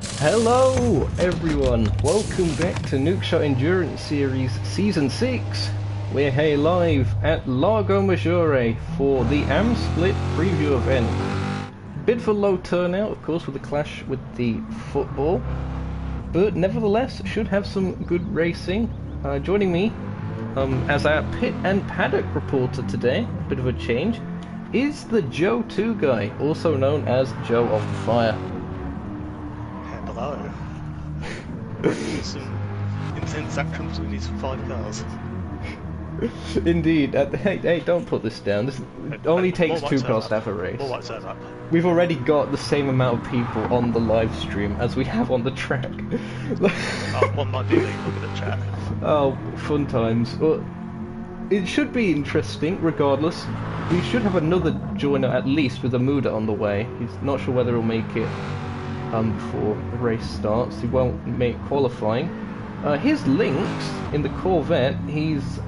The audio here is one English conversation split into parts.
Hello everyone, welcome back to Nukeshot Endurance Series Season 6. We're here live at Lago Maggiore for the AM Split preview event. Bit of a low turnout, of course, with the clash with the football, but nevertheless should have some good racing. Joining me as our pit and paddock reporter today, a bit of a change, is the Joe 2 guy, also known as Joe of the Fire. Hello. Some intense action between these 5 cars. Indeed. Hey, don't put this down. It only takes 2 cars to have a race. More like turn up. We've already got the same amount of people on the live stream as we have on the track. One might be looking at the chat. Oh, fun times. Well, it should be interesting, regardless. We should have another joiner at least with a Muda on the way. He's not sure whether he'll make it before the race starts. He won't make qualifying. His links in the Corvette, he's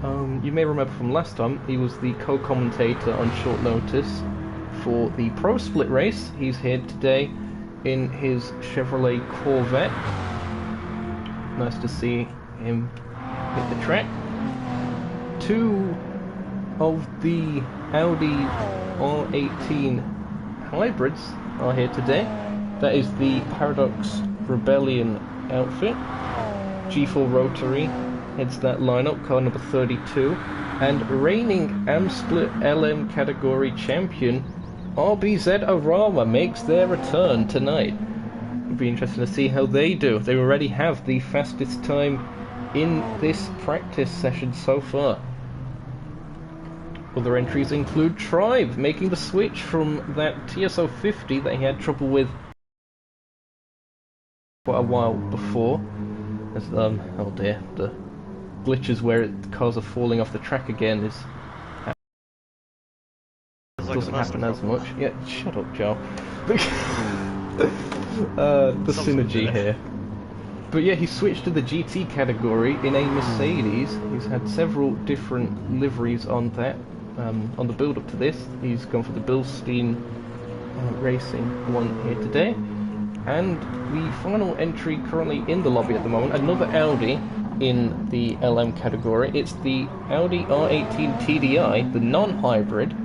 you may remember from last time, he was the co-commentator on short notice for the Pro Split race. He's here today in his Chevrolet Corvette. Nice to see him hit the track. 2 of the Audi R18 hybrids are here today. That is the Paradox Rebellion outfit. G4 Rotary heads that lineup, car number 32. And reigning AM Split LM category champion RBZ Arama makes their return tonight. It'll be interesting to see how they do. They already have the fastest time in this practice session so far. Other entries include Tribe, making the switch from that TSO 50 that he had trouble with quite a while before. As oh dear, the glitches where the cars are falling off the track again doesn't happen as much. Yeah, shut up, Joe. The synergy here. But yeah, he switched to the GT category in a Mercedes. He's had several different liveries on that. On the build up to this, he's gone for the Bilstein Racing one here today. And the final entry currently in the lobby at the moment, another Audi in the LM category. It's the Audi R18 TDI, the non-hybrid.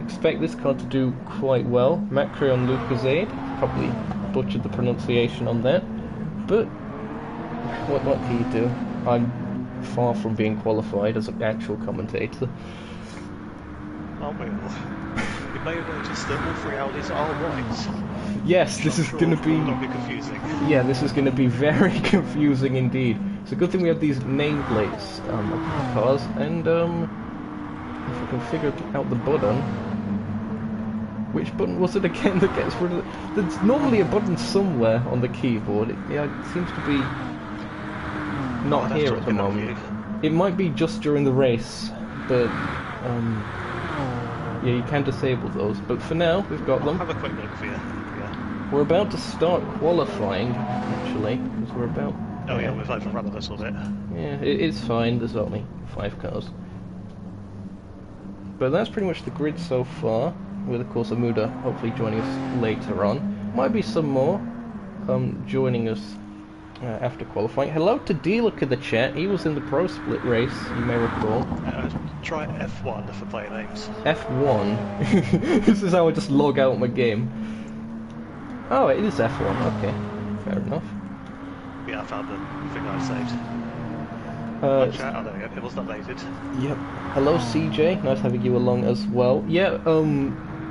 Expect this car to do quite well. Macron Lucasade, probably butchered the pronunciation on that. But what can you do? I'm far from being qualified as an actual commentator. Oh well. You may have noticed that all 3 Audis are white. Yes, this is going to be... confusing. Yeah, this is going to be very confusing indeed. It's a good thing we have these nameplates of the cars, and if we can figure out the button... Which button was it again that gets rid of it? There's normally a button somewhere on the keyboard. It seems to be not here at the moment. It might be just during the race, but yeah, you can disable those. But for now, we've got them. I'll have a quick look for you. We're about to start qualifying, actually, because we're about... Oh yeah, we've overrun a little bit. Yeah, it's fine, there's only 5 cars. But that's pretty much the grid so far, with of course Amuda hopefully joining us later on. Might be some more joining us after qualifying. Hello to D-Look in the chat, he was in the Pro Split race, you may recall. Try F1 for player names. F1? This is how I just log out my game. Oh, it is F1, okay. Fair enough. Yeah, I found the thing I saved. Chat, oh, there we go. It wasn't updated. Yep. Hello, CJ. Nice having you along as well. Yeah,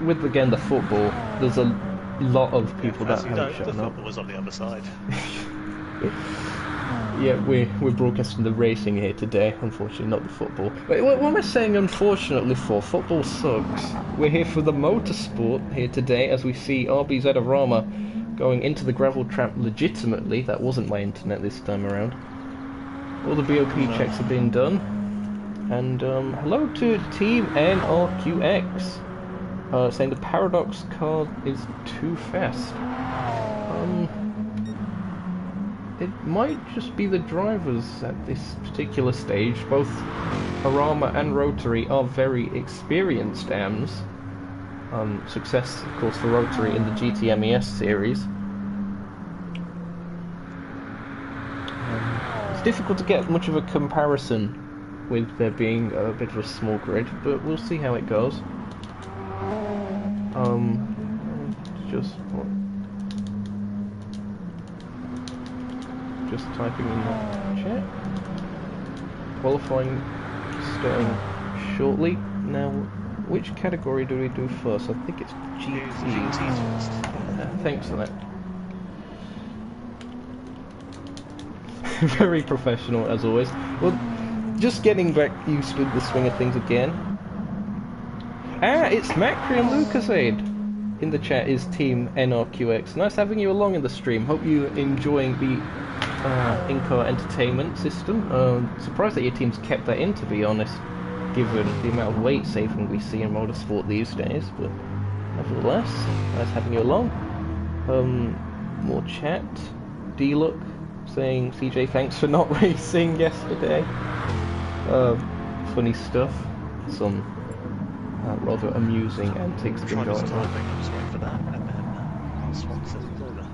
with again the football, there's a lot of people that haven't shown up. The football was on the other side. Yeah, we're broadcasting the racing here today, unfortunately, not the football. Wait, what am I saying unfortunately for? Football sucks. We're here for the motorsport here today, as we see RBZ Arama going into the gravel trap legitimately. That wasn't my internet this time around. All the BOP checks have been done. And hello to Team NRQX, saying the Paradox car is too fast. It might just be the drivers at this particular stage. Both Arama and Rotary are very experienced AMs. Success, of course, for Rotary in the GT MES series. difficult to get much of a comparison with there being a bit of a small grid, but we'll see how it goes. Just typing in the chat. Qualifying starting shortly. Now, which category do we do first? I think it's GT. Thanks for that. Very professional as always. Well, just getting back used to the swing of things again. It's Macri and Lucasade. In the chat is Team NRQX. Nice having you along in the stream. Hope you're enjoying the in-car entertainment system. Surprised that your team's kept that in, to be honest, given the amount of weight saving we see in motorsport these days. But nevertheless, nice having you along. More chat. D-Look saying, CJ, thanks for not racing yesterday. Funny stuff. Some rather amusing antics been going on. I'm just waiting for that, and then Swan says it's over.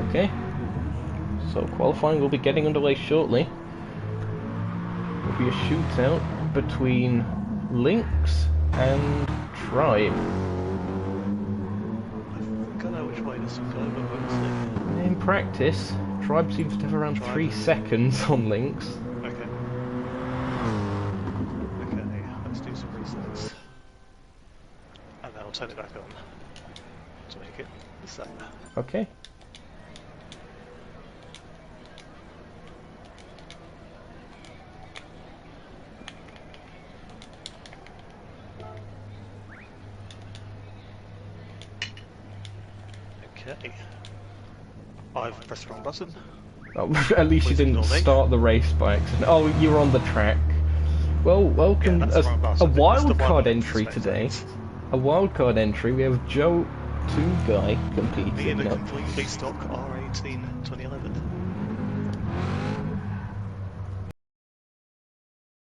Okay, so qualifying will be getting underway shortly. Will be a shootout between Lynx and Tribe. I don't know which way this will go, but we'll see. In practice, Tribe seems to have around 3 seconds on Lynx. Okay. Okay, let's do some resets. And then I'll turn it back on to make it the same. Okay. Okay. I've pressed the wrong button. Oh, at least you didn't start the race by accident. Oh, you're on the track. Well, welcome. Yeah, that's the wrong button. A wildcard entry today. A wildcard entry. We have Joe 2 guy competing. Me in a completely stock R18 2011.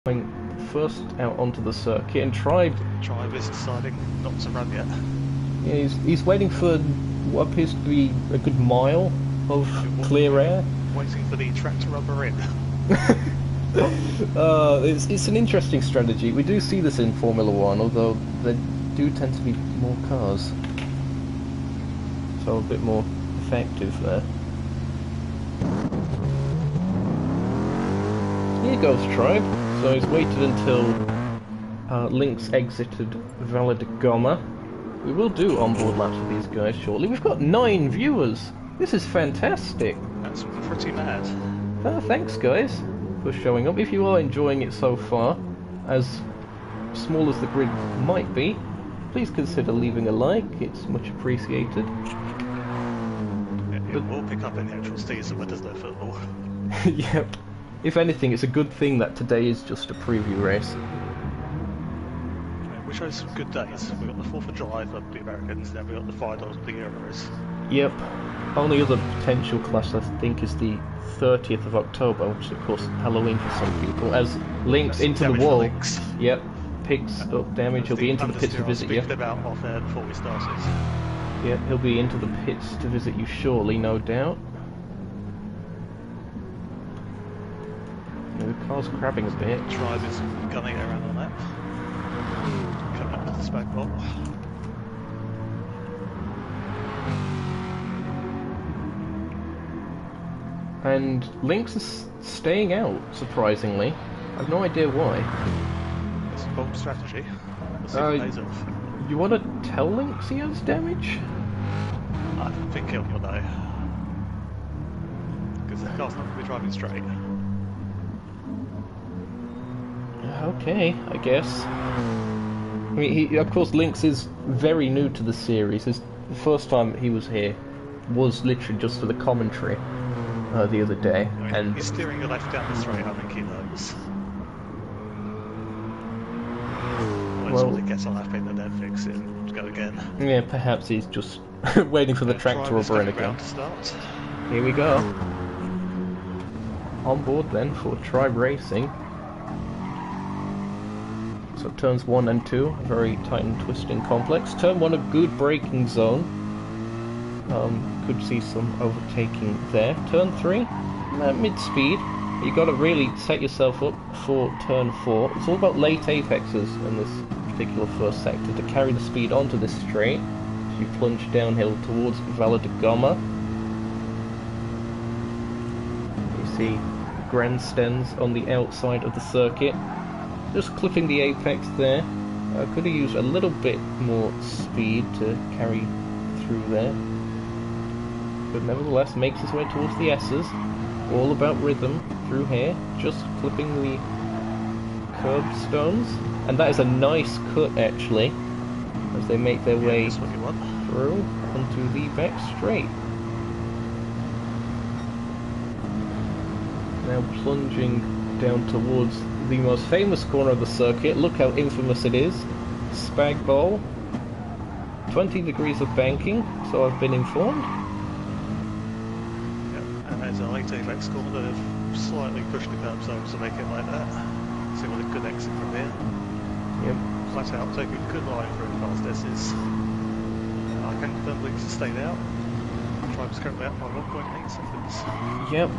Going first out onto the circuit, and Tribe is deciding not to run yet. Yeah, he's waiting for what appears to be a good mile of clear air. Waiting for the track to rubber in. It's an interesting strategy. We do see this in Formula 1, although there do tend to be more cars. So a bit more effective there. Here goes Tribe. So he's waited until Lynx exited Valle de Goma. We will do onboard laps with these guys shortly. We've got 9 viewers. This is fantastic. That's pretty mad. Thanks guys for showing up. If you are enjoying it so far, as small as the grid might be, please consider leaving a like. It's much appreciated. It will pick up in the actual season when there's no football. Yep. If anything, it's a good thing that today is just a preview race. We chose some good days. We got the 4th of July for the Americans, then we got the finals of the Euros. Yep. Only other potential clash I think is the 30th of October, which is of course Halloween for some people, as Lynx into the wall. Yep. Picks up damage. He'll be into the pits to visit you. About off air before we started. Yep, he'll be into the pits to visit you shortly, no doubt. The car's crabbing a bit. Tribe is gunning it around the lap. Coming up to the smoke bowl. And Lynx is staying out, surprisingly. I have no idea why. It's a bold strategy. We'll see if it pays off. You want to tell Lynx he has damage? I think he'll know. Because the car's not going to be driving straight. Okay, I guess. I mean, of course, Lynx is very new to the series. The first time he was here was literally just for the commentary the other day. I mean, and he's steering your left down the straight, I think he knows. Well, when it gets a lap in and then fix it and go again. Yeah, perhaps he's just waiting for the track to rubber in again. Here we go. On board then for Tribe Racing. So turns 1 and 2, a very tight and twisting complex. Turn 1, a good braking zone. Could see some overtaking there. Turn 3, mid-speed. You got to really set yourself up for turn 4. It's all about late apexes in this particular first sector to carry the speed onto this straight as you plunge downhill towards Valle de Goma. You see grandstands on the outside of the circuit. Just clipping the apex there. Could have used a little bit more speed to carry through there. But nevertheless makes his way towards the S's. All about rhythm through here. Just clipping the curbstones. And that is a nice cut actually, as they make their way through onto the back straight. Now plunging down towards the most famous corner of the circuit. Look how infamous it is. Spag Bowl. 20 degrees of banking, so I've been informed. Yep, and there's a late apex corner that have slightly pushed the curbstones to make it like that. See what a good exit from here. Yep. Flat out, take a good line through past S's. I can confirm links have stayed out. Drive's currently out by 1.8 seconds. Yep,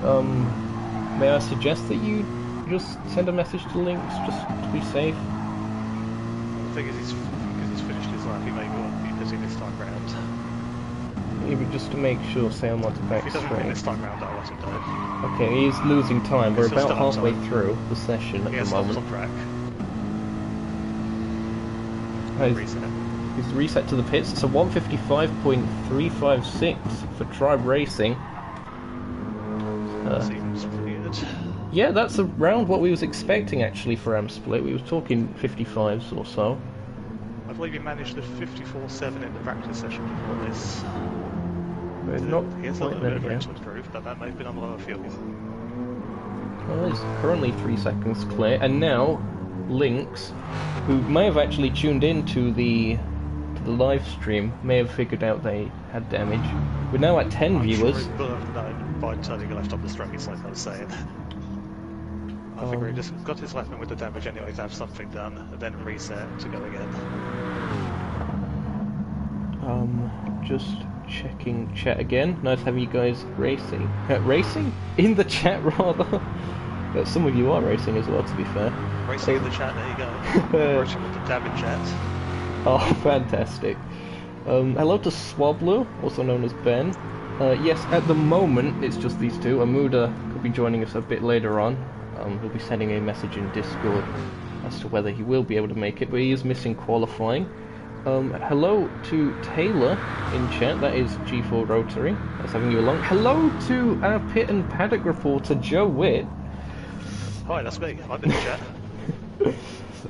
may I suggest that you just send a message to Links, just to be safe? The thing is, because he's finished his lap, he may well be pitting this time round. Maybe just to make sure, say I'm on the back If he doesn't straight. win this time round, I'll let him know. Okay, he is losing time. We're He's still about halfway on time. through the session at the moment. On track. He's reset to the pits. It's a 155.356 for Tribe Racing. Seems pretty good. Yeah, that's around what we was expecting actually for M-Split. We was talking 55s or so. I believe he managed the 54.7 in the practice session before this. But not He has a quite little there bit of room yet. to improve, but that may have been on the lower fuel. Well, it's currently 3 seconds clear, and now Lynx, who may have actually tuned in to the live stream, may have figured out they had damage. We're now at 10 viewers. Sure he would have known by turning left up the straight, like I was saying. I figure he just got his lap in with the damage anyway to have something done, and then reset to go again. Just checking chat again. Nice having you guys racing. Racing? In the chat, rather. Some of you are racing as well, to be fair. Racing in the chat, there you go. Racing with the damage chat. Oh, fantastic. Hello to Swablu, also known as Ben. Yes, at the moment, it's just these two. Amuda could be joining us a bit later on. He'll be sending a message in Discord as to whether he will be able to make it, but he is missing qualifying. Hello to Taylor in chat, that is G4 Rotary. That's having you along. Hello to our pit and paddock reporter, Joe Witt. Hi, that's me. I'm in the chat.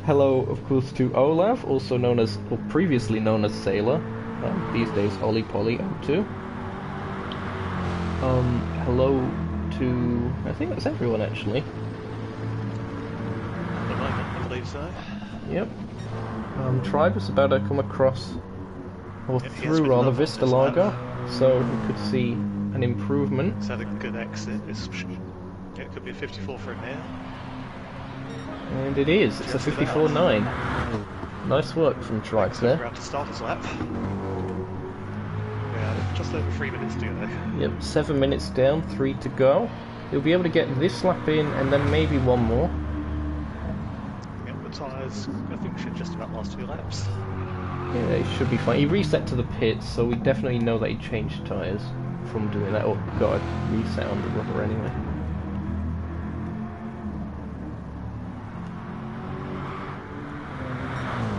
Hello, of course, to Olaf, also known as, or previously known as Sailor. These days, Ollie Polly O2. Hello to, I think that's everyone actually. At the moment, I believe so. Yep. Tribe is about to come across, or Yeah, through rather, Vista Lager, so we could see an improvement. He's had a good exit. It could be a 54 for him here. And it is, it's a 54.9. Nice work from Tribe there. Around to start his lap. Yeah, just over 3 minutes to go. Yep, 7 minutes down, 3 to go. He'll be able to get this lap in and then maybe one more. Yep, the tyres, I think, should just about last 2 laps. Yeah, it should be fine. He reset to the pits, so we definitely know that he changed tyres from doing that, or got a reset on the rubber anyway.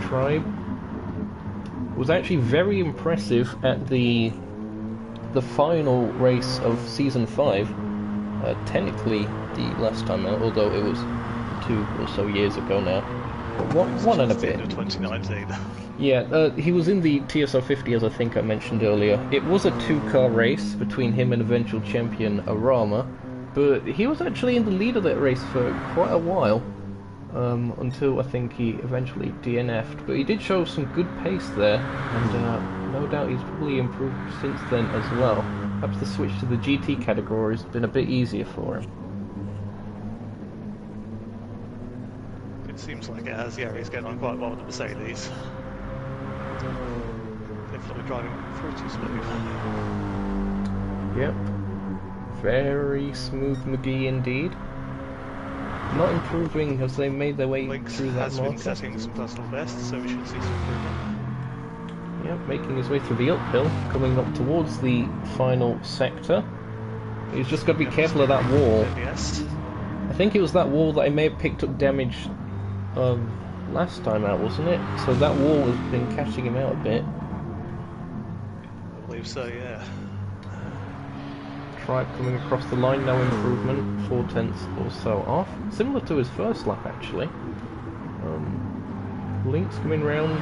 Tribe was actually very impressive at the final race of Season 5. Technically the last time out, although it was 2 or so years ago now. But one and a bit. 2019. Yeah, he was in the TSR 50, as I think I mentioned earlier. It was a 2-car race between him and eventual champion Arama, but he was actually in the lead of that race for quite a while. Until I think he eventually DNF'd, but he did show some good pace there, and no doubt he's probably improved since then as well. Perhaps the switch to the GT category has been a bit easier for him. It seems like it has, yeah, he's getting on quite well with the Mercedes. Definitely driving through too smooth. Yep. Very smooth McGee indeed. Not improving as they made their way Lynx through that has been marker. setting some personal bests, so we should see some improvement. Yep, making his way through the uphill, coming up towards the final sector. He's just got to be careful of that wall. NES. I think it was that wall that I may have picked up damage last time out, wasn't it? So that wall has been catching him out a bit. I believe so, yeah. Tribe coming across the line, no improvement, 4/10 or so off. Similar to his first lap, actually. Lynx coming round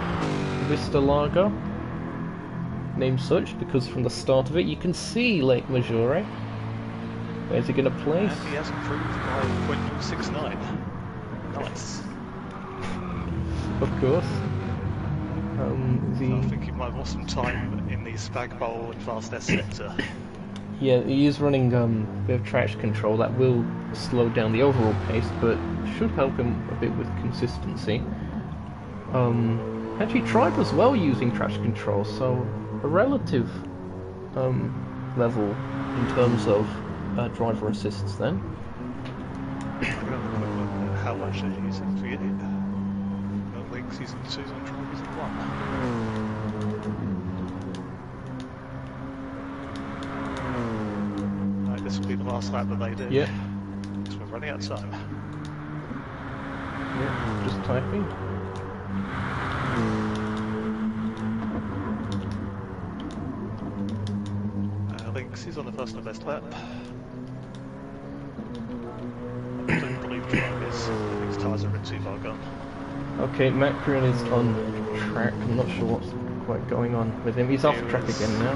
Vista Largo. Named such because from the start of it you can see Lake Maggiore. Where's he going to place? And he has improved by 0.069. Nice. Of course. I think he might have lost some time in the Spag Bowl and Fast S sector. Yeah, he is running a bit of traction control. That will slow down the overall pace, but should help him a bit with consistency. Actually, Tribe as well using traction control, so a relative level in terms of driver assists then. How much they're using for it. Lynx using 2 and Tribe using 1. Right, this will be the last lap that they do. Yeah. Because we're running out of time. Yeah, just typing. Lynx is on the personal best lap. I don't believe Tribe is. I think his tyres are a bit too far gone. Okay, Macron is on track. I'm not sure what's quite going on with him. He's off track again now.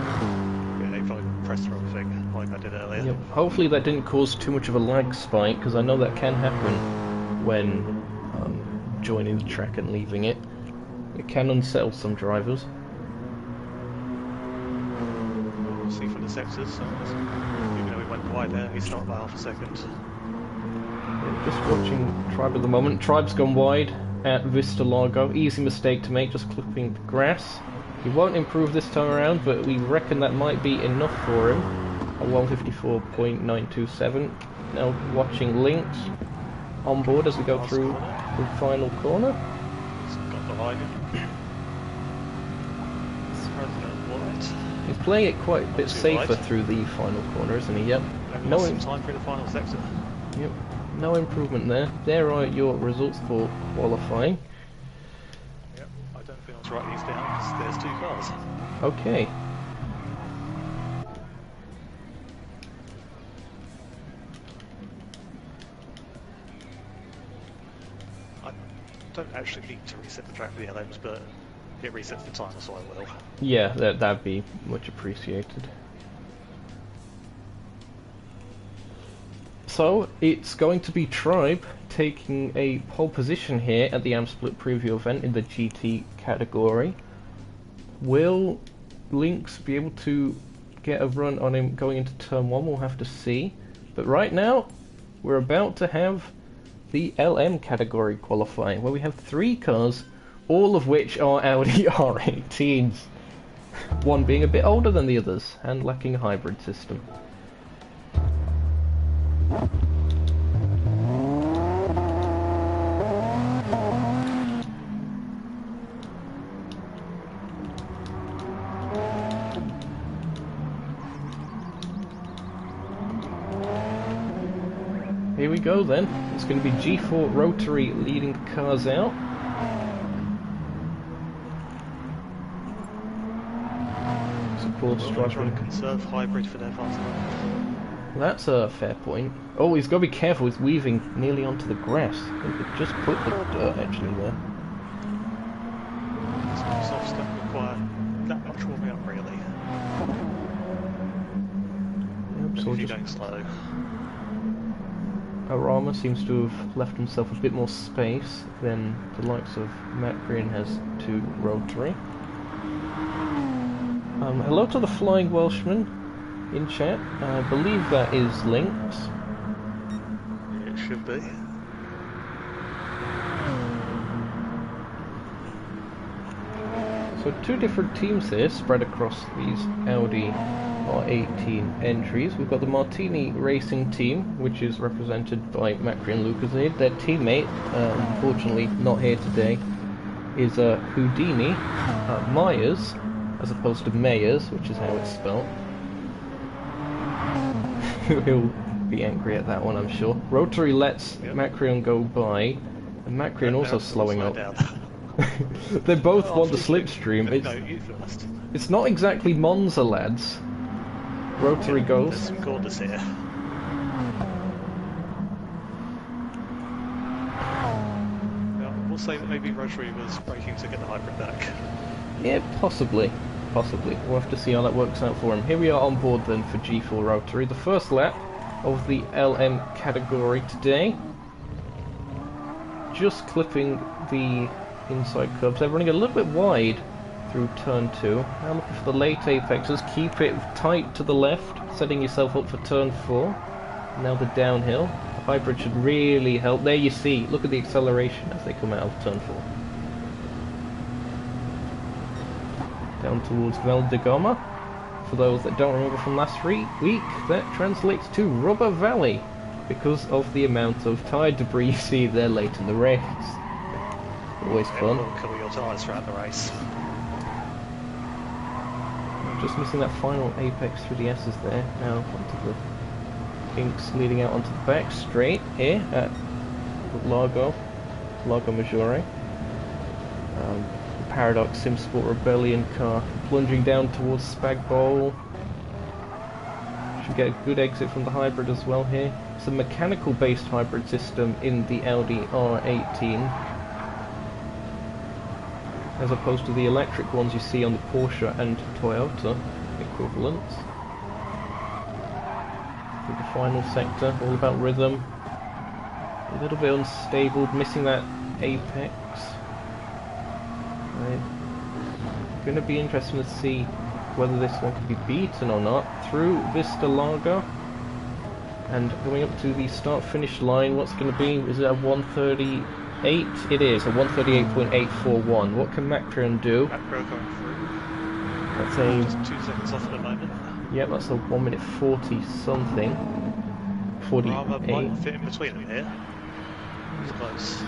Yeah, if I pressed the wrong thing, like I did earlier. Yep. Hopefully that didn't cause too much of a lag spike, because I know that can happen when joining the track and leaving it. It can unsettle some drivers. We'll see from the sectors. So even though we went wide there, he's not by half a second. Yeah, just watching Tribe at the moment. Tribe's gone wide at Vista Largo. Easy mistake to make, just clipping the grass. He won't improve this time around, but we reckon that might be enough for him. A 154.927. Now watching Lynx on board as we go through the final corner. He's got the line in. He's playing it quite a bit safer wide. through the final corner, isn't he? Yep. No some time through the final sector. Yep. No improvement there. There are your results for qualifying. Yep. I don't think I was writing these down because there's 2 cars. Okay. I don't actually need to reset the track for the LMs, but it resets the timer, so I will. Yeah, that'd be much appreciated. So, it's going to be Tribe taking a pole position here at the AmSplit preview event in the GT category. Will Lynx be able to get a run on him going into turn 1? We'll have to see. But right now, we're about to have the LM category qualifying, where we have 3 cars, all of which are Audi R18s. One being a bit older than the others, and lacking a hybrid system. Here we go then. It's going to be G4 Rotary leading the cars out. Of course, trying to conserve hybrid for their fast lap. That's a fair point. Oh, he's got to be careful. He's weaving nearly onto the grass. He could just put the dirt actually there. Some softs don't require that much warming up, really. Yep, so if you're just going slow. Arama seems to have left himself a bit more space than the likes of Matt Green has to Rotary. Hello to the Flying Welshman in chat. I believe that is Lynx. It should be. So 2 different teams here spread across these Audi R18 entries. We've got the Martini Racing team, which is represented by Macri and Lucasade. Their teammate, unfortunately not here today, is Houdini Myers, as opposed to Mayers, which is how it's spelled. He'll be angry at that one, I'm sure. Rotary lets Macrion go by, and Macrion also slowing up. They both want the slipstream. It's not exactly Monza, lads. Rotary goes. There's some corners here. We'll say that maybe Rotary was braking to get the hybrid back. Yeah, possibly. Possibly. We'll have to see how that works out for him. Here we are on board then for G4 Rotary. The first lap of the LM category today. Just clipping the inside curbs. They're running a little bit wide through turn 2. Now looking for the late apexes. Keep it tight to the left, setting yourself up for turn 4. Now the downhill. The hybrid should really help. There you see. Look at the acceleration as they come out of turn 4. Down towards Val de Goma. For those that don't remember from last week, that translates to Rubber Valley because of the amount of tyre debris you see there late in the race. Always fun. It will kill your tyres throughout the race. Just missing that final apex through the S's there. Now onto the pinks leading out onto the back straight here at Lago Maggiore. Paradox SimSport Rebellion car plunging down towards Spag Bowl. Should get a good exit from the hybrid as well here. It's a mechanical based hybrid system in the Audi R18 as opposed to the electric ones you see on the Porsche and Toyota equivalents. For the final sector, all about rhythm. A little bit unstable, missing that apex. Going to be interesting to see whether this one can be beaten or not. Through Vista Largo and going up to the start-finish line. What's going to be? Is it a 138? It is a 138.841. What can Macrion do? Macro going through. That's a just 2 seconds off at the moment. Yep, that's a 1 minute 40 something. 48. Rama might fit in between them here. He's close.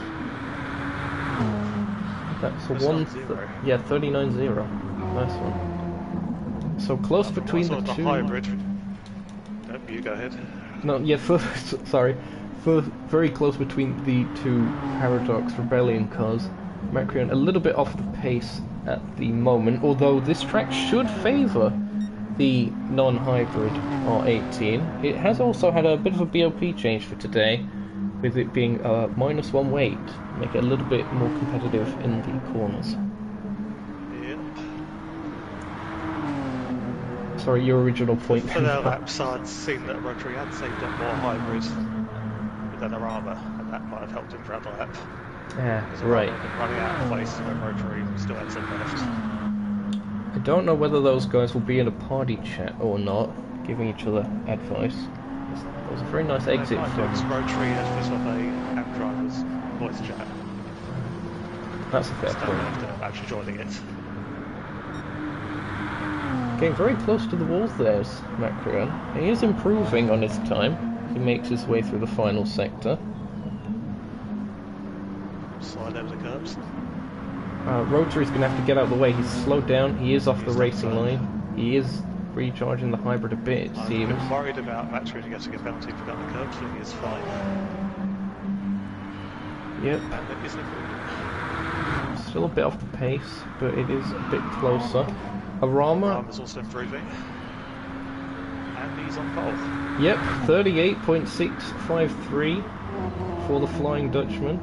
That's a 39.0. Nice one. So close between the two. Hybrid. Nope, you go ahead. No, yeah, sorry. Very close between the two Paradox Rebellion cars. Macrion a little bit off the pace at the moment, although this track should favour the non-hybrid R18. It has also had a bit of a BOP change for today, with it being -1 weight, make it a little bit more competitive in the corners. Yep. Sorry, your original point. For their laps, I'd seen that Rotary had saved up more hybrid than Arama, and that might have helped him throughout the lap. Yeah, right. Running out of place when Rotary still had some left. I don't know whether those guys will be in a party chat or not, giving each other advice. It was a very nice exit from Rotary has this one a app driver's voice chat. That's a fair point. I'm actually joining it. Getting very close to the walls there's Macrion. He is improving on his time. He makes his way through the final sector. Slide over the curbs. Rotary's going to have to get out of the way. He's slowed down. He is off the racing line. He is recharging the hybrid a bit, it seems. I'm worried about Macri getting a penalty for cutting the curbs, but he is fine. Yep. And it is improving. Still a bit off the pace, but it is a bit closer. Arama. Arama's also improving. And he's on pole. Yep, 38.653 for the Flying Dutchman.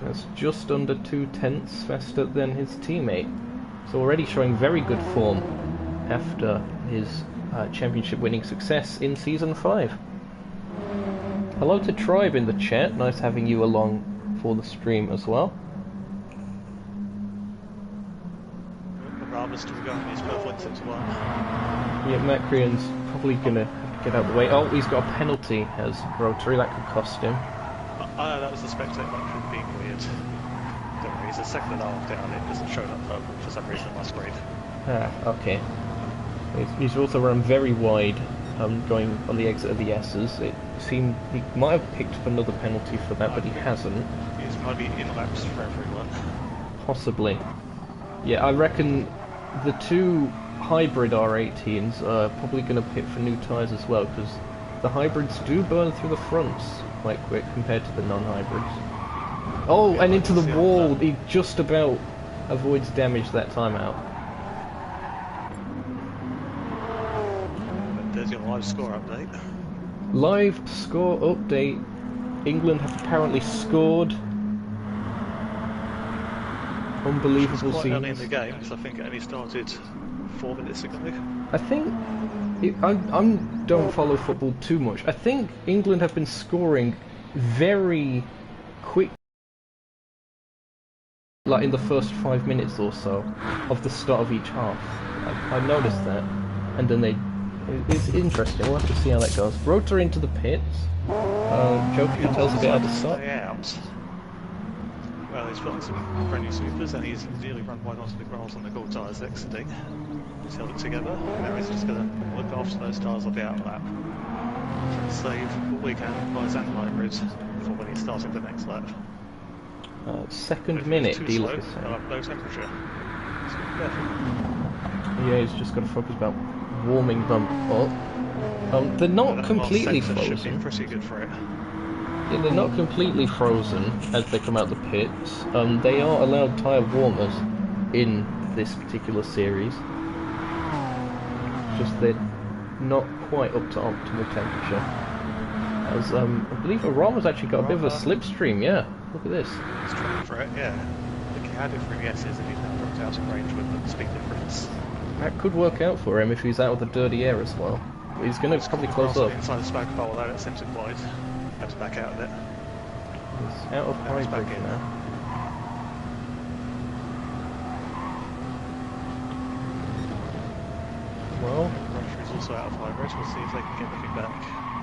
That's just under 2/10 faster than his teammate. So already showing very good form after his championship-winning success in Season 5. Hello to Tribe in the chat. Nice having you along for the stream as well. Arama's still going. He's perfect 6-1. Yeah, Macrion's probably going to have to get out of the way. Oh, he's got a penalty as Rotary. That could cost him. That was the spectator function being weird. Don't worry, he's a second and a half down. It doesn't show up purple for some reason on my screen. Okay. He's also run very wide, going on the exit of the S's. It seemed he might have picked up another penalty for that, but he hasn't. He's might be in laps for everyone. Possibly. Yeah, I reckon the two hybrid R18s are probably going to pit for new tyres as well, because the hybrids do burn through the fronts quite quick compared to the non-hybrids. Oh, and into the wall! He just about avoids damage that time out. There's your live score update. Live score update. England have apparently scored. Unbelievable quite scenes. early in the game, because I think it only started 4 minutes ago. I think I don't follow football too much. I think England have been scoring very quick, like in the first 5 minutes or so of the start of each half. I noticed that, and then it's interesting. We'll have to see how that goes. Rotor into the pits. Zokeo tells a bit how to start. Well, he's putting some brand new supers, and he's nearly run wide onto the grass on the gold tyres exiting. He's held it together. Now he's just going to look after those tyres on the outlap. Trying to save what we can, tyres and hybrids, for when he's starting the next lap. Second minute, dealer is saying. Low temperature. Yeah, he's just got to focus about warming them up. They're not completely frozen. Should be pretty good for it. Yeah, they're not completely frozen as they come out the pits. They are allowed tyre warmers in this particular series. Just they're not quite up to optimal temperature. As I believe Arama's actually got a bit of a slipstream. Yeah, look at this. He's trying for it. Yeah. I think he had it for NESs, and he's now dropped out of range with the speed difference. That could work out for him if he's out of the dirty air as well. But he's going to probably close up. Inside the spag bowl, though, it's centered wide. Had to back out of it. He's out of hybrid now. Well, Russia is also out of hybrid. We'll see if they can get anything back.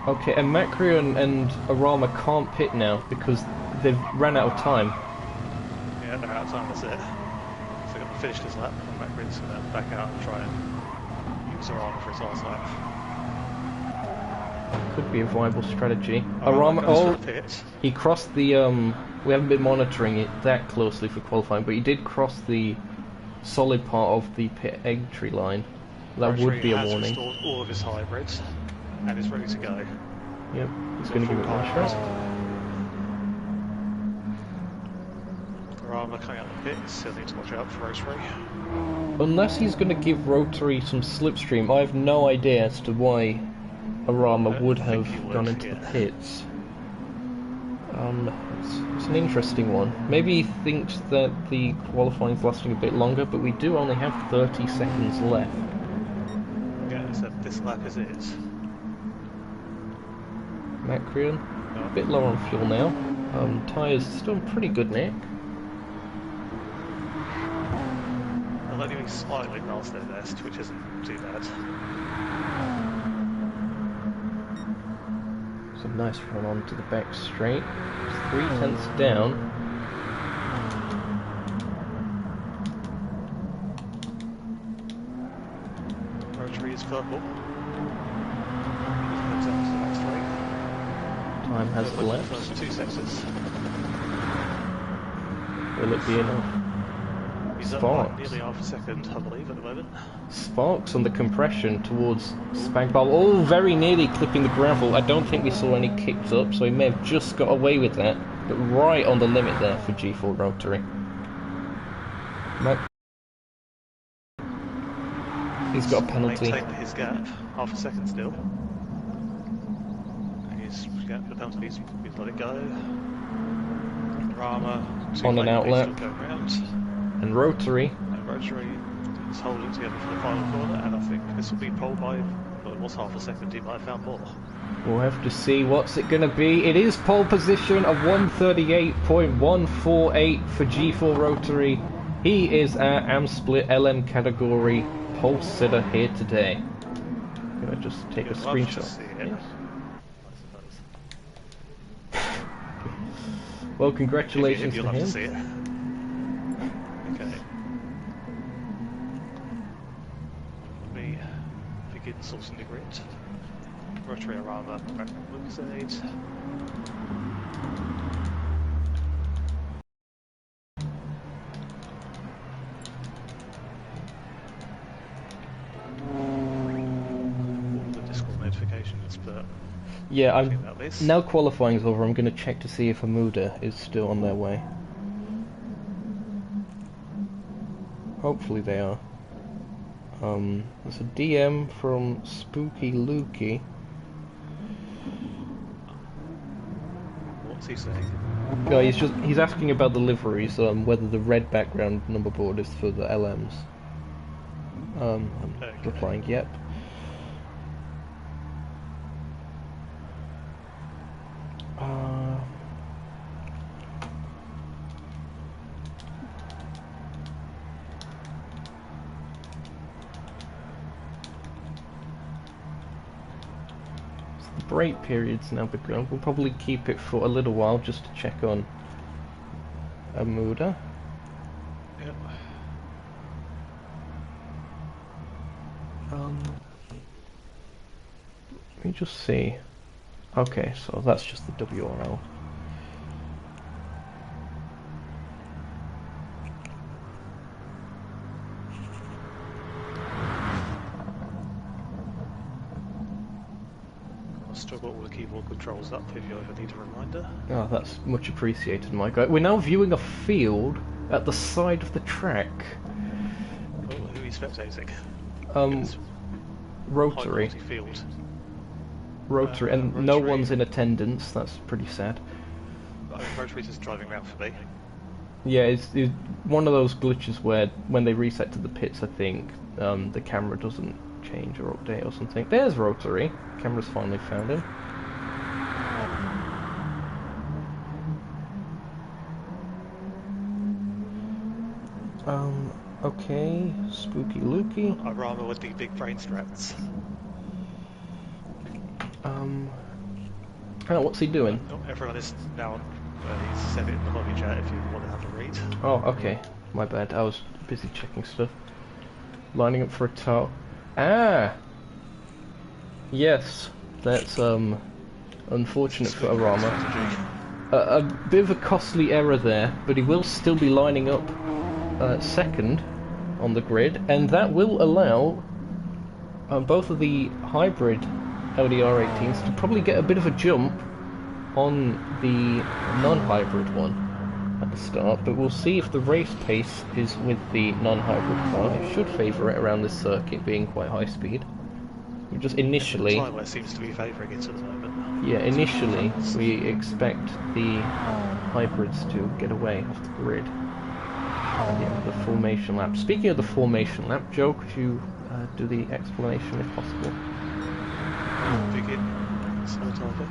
Okay, and Macri and Arama can't pit now because they've ran out of time. Yeah, they're out of time, that's it. So they're going to finish this lap, and Macri's going to back out and try and use Arama for his last lap. Could be a viable strategy. Arama, he crossed the, we haven't been monitoring it that closely for qualifying, but he did cross the solid part of the pit entry line. That would be a warning. He has restored all of his hybrids, and is ready to go. Yep, he's going to give it one shot. Arama coming out the pits, he'll need to watch out for Rotary. Unless he's going to give Rotary some slipstream, I have no idea as to why Arama would have gone into the pits. It's an interesting one. Maybe he thinks that the qualifying's lasting a bit longer, but we do only have 30 seconds left. Yeah, so this lap is it. Macrian, a bit low on fuel now. Tyres still in pretty good nick. They're only slightly past their best, which isn't too bad. It's a nice run onto the back straight. It's 3/10 down. Rotary is purple. Time has elapsed. First 2 sectors. Will it be enough? He's up by nearly half a second, I believe, at the moment. Sparks on the compression towards Spagball. Oh, very nearly clipping the gravel. I don't think we saw any kicks up, so he may have just got away with that. But right on the limit there for G4 Rotary. He's got a penalty. Maintain his gap, half a second still. His gap for the penalty, he's let it go. Rama on an outlap. And Rotary is holding together for the final corner, and I think this will be pole by, well, it was half a second, he might have found more. We'll have to see what's it going to be. It is pole position of 138.148 for G4 Rotary. He is our AM-split LM category pole sitter here today. I'm going to just take a screenshot. Yes. Well, congratulations to him. Okay. hidden source in the grid. Rotary armor, background Lucas aid. All the Discord notifications, but Yeah, nothing I'm about this. now qualifying's over. I'm going to check to see if Amuda is still on their way. Hopefully they are. There's a DM from Spooky Lukey. What's he saying? No, he's asking about the liveries, whether the red background number board is for the LMs. I'm Okay. replying, yep. The break period's now begun. We'll probably keep it for a little while just to check on Amuda. Yep. Let me just see. Okay, so that's just the WRL. I've still got all the keyboard controls up if you ever need a reminder. Oh, that's much appreciated, Mike. We're now viewing a field at the side of the track. Oh, who are you spectating? Rotary. High quality field. Rotary, and no Rotary. one's in attendance. That's pretty sad. Rotary's just driving around for me. Yeah, it's one of those glitches where when they reset to the pits, I think the camera doesn't change or update or something. There's Rotary. Camera's finally found him. Okay, Spooky Lukey. Arama with the big brain straps. Oh, what's he doing? Everyone is now. He's said it in the lobby chat if you want to have a read. Oh, okay. My bad. I was busy checking stuff. Lining up for a tow. Ah! Yes, that's unfortunate for Arama. A bit of a costly error there, but he will still be lining up second on the grid, and that will allow both of the hybrid LDR18s to probably get a bit of a jump on the non-hybrid one at the start, but we'll see if the race pace is with the non-hybrid car. It should favour it around this circuit being quite high speed. Just initially, Tyler seems to be favouring it at the moment. yeah, initially we expect the hybrids to get away off the grid. Yeah, the formation lap. Speaking of the formation lap, Joe, could you do the explanation if possible? Begin. Slow target.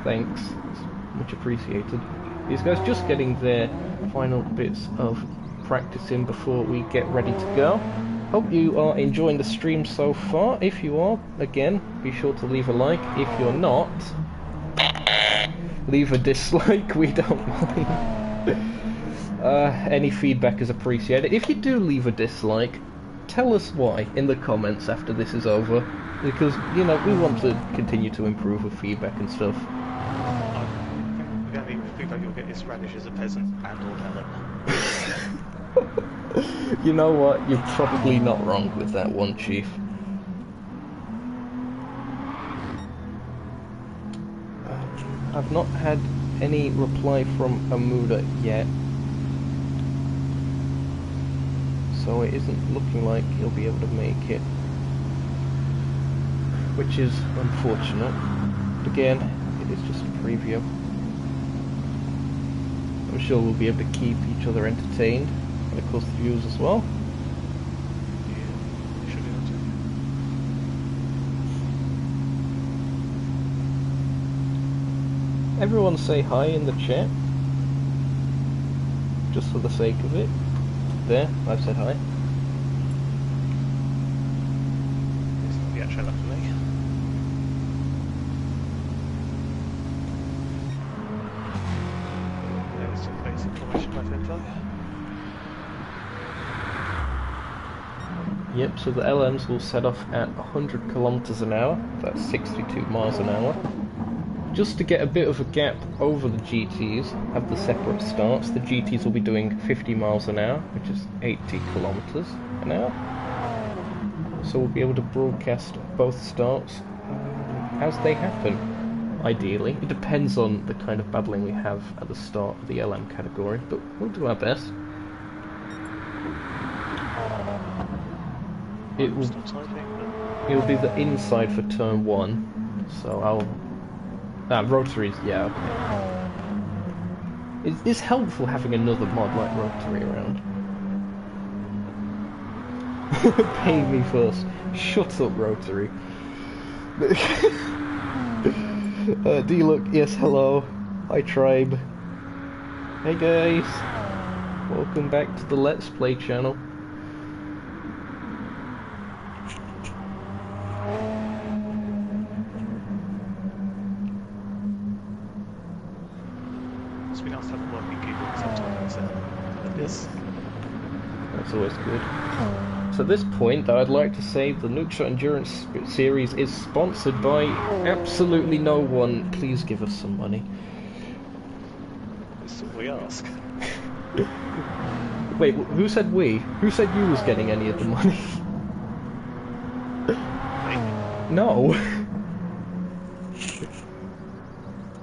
Thanks, it's much appreciated. These guys just getting their final bits of practice in before we get ready to go. Hope you are enjoying the stream so far. If you are, again, be sure to leave a like. If you're not, leave a dislike, we don't mind. Any feedback is appreciated. If you do leave a dislike, tell us why in the comments after this is over, because, you know, we want to continue to improve with feedback and stuff. The only feedback you'll get is Radish as a peasant and or Helen. You know what, you're probably not wrong with that one, Chief. I've not had any reply from Amuda yet, so it isn't looking like he'll be able to make it, which is unfortunate. Again, it is just a preview. I'm sure we'll be able to keep each other entertained, and of course the viewers as well. Yeah, should be able to. Everyone say hi in the chat, just for the sake of it. There, I've said hi. Yeah, shut up for me. There's some basic formation left info. Yep, so the LMs will set off at 100 kilometers an hour, that's 62 miles an hour. Just to get a bit of a gap over the GTs, have the separate starts. The GTs will be doing 50 miles an hour, which is 80 kilometers an hour. So we'll be able to broadcast both starts as they happen, ideally. It depends on the kind of battling we have at the start of the LM category, but we'll do our best. It'll be the inside for turn 1, so I'll... rotaries, yeah, okay. It's helpful having another mod like rotary around. Pay me first. Shut up, rotary. D-Look, yes, hello. Hi, tribe. Hey, guys. Welcome back to the Let's Play channel. It's been nice to have a working keyboard sometimes like this. That's always good. So at this point, I'd like to say the Nukeshot Endurance series is sponsored by absolutely no one. Please give us some money. That's all we ask. Wait, who said we? Who said you was getting any of the money? No.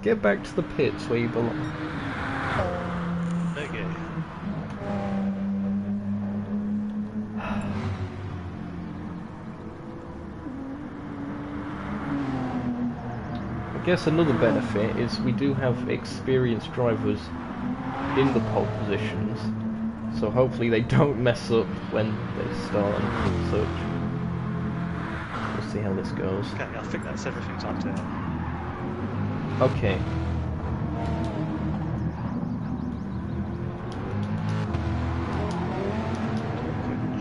Get back to the pits where you belong. Okay. I guess another benefit is we do have experienced drivers in the pole positions, so hopefully they don't mess up when they start and such. We'll see how this goes. Okay, I think that's everything typed out. Okay.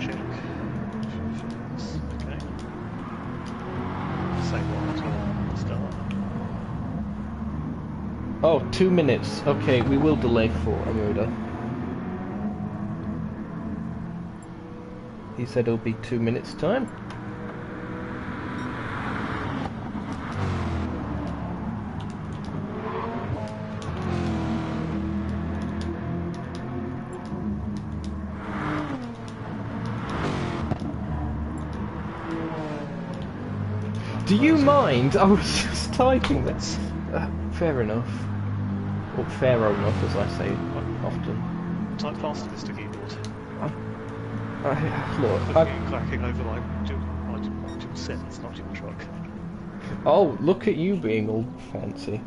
Check. Okay. Say what? Start. Oh, 2 minutes. Okay, we will delay for Amuda. He said it'll be 2 minutes time. Do you mind? I was just typing this. Fair enough. Or fair enough, as I say often. Type faster, Mr. Keyboard. Look, Clacking over like two cents, not your truck. oh, look at you being all fancy.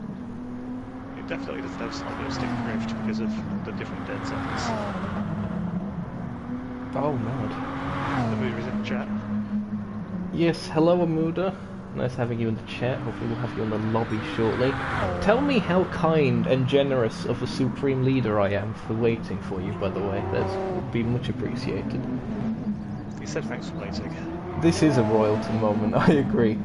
It definitely doesn't have slightly stick drift because of the different dead zones. Oh, mad. The mover is in the chat. Yes, hello Amuda. Nice having you in the chat. Hopefully we'll have you in the lobby shortly. Tell me how kind and generous of a supreme leader I am for waiting for you, by the way. That's been much appreciated. He said thanks for waiting. This is a royalty moment, I agree.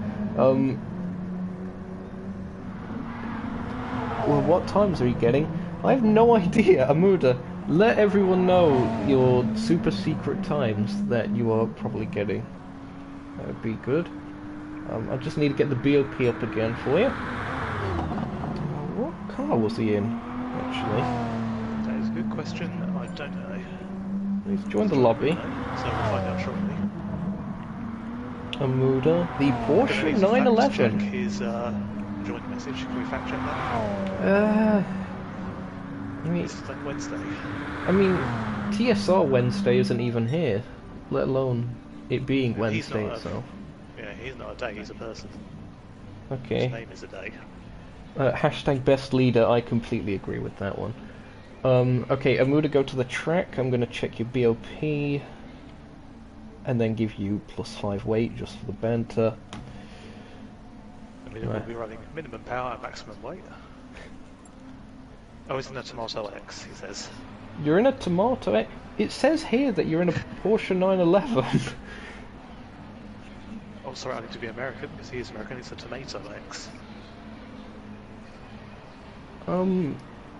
Well, what times are you getting? I have no idea, Amuda. Let everyone know your super secret times that you are probably getting. That would be good. I just need to get the BOP up again for you. What car was he in, actually? That is a good question. I don't know. He's joined the lobby. So we'll find out shortly. Amuda, the Porsche 911. Check his joint message. Can we fact check that? I mean, It's like Wednesday. I mean, TSR Wednesday isn't even here, let alone it being Wednesday itself. Yeah, he's not a day, he's a person. Okay. His name is a day. Hashtag best leader, I completely agree with that one. Okay, Amuda, go to the track. I'm going to check your BOP. And then give you +5 weight just for the banter. I mean, we'll be running minimum power and maximum weight. Oh, it's in a Tomato X, he says. You're in a Tomato. It says here that you're in a Porsche 911. Oh, sorry, I need to be American because he is American. It's a Tomato X.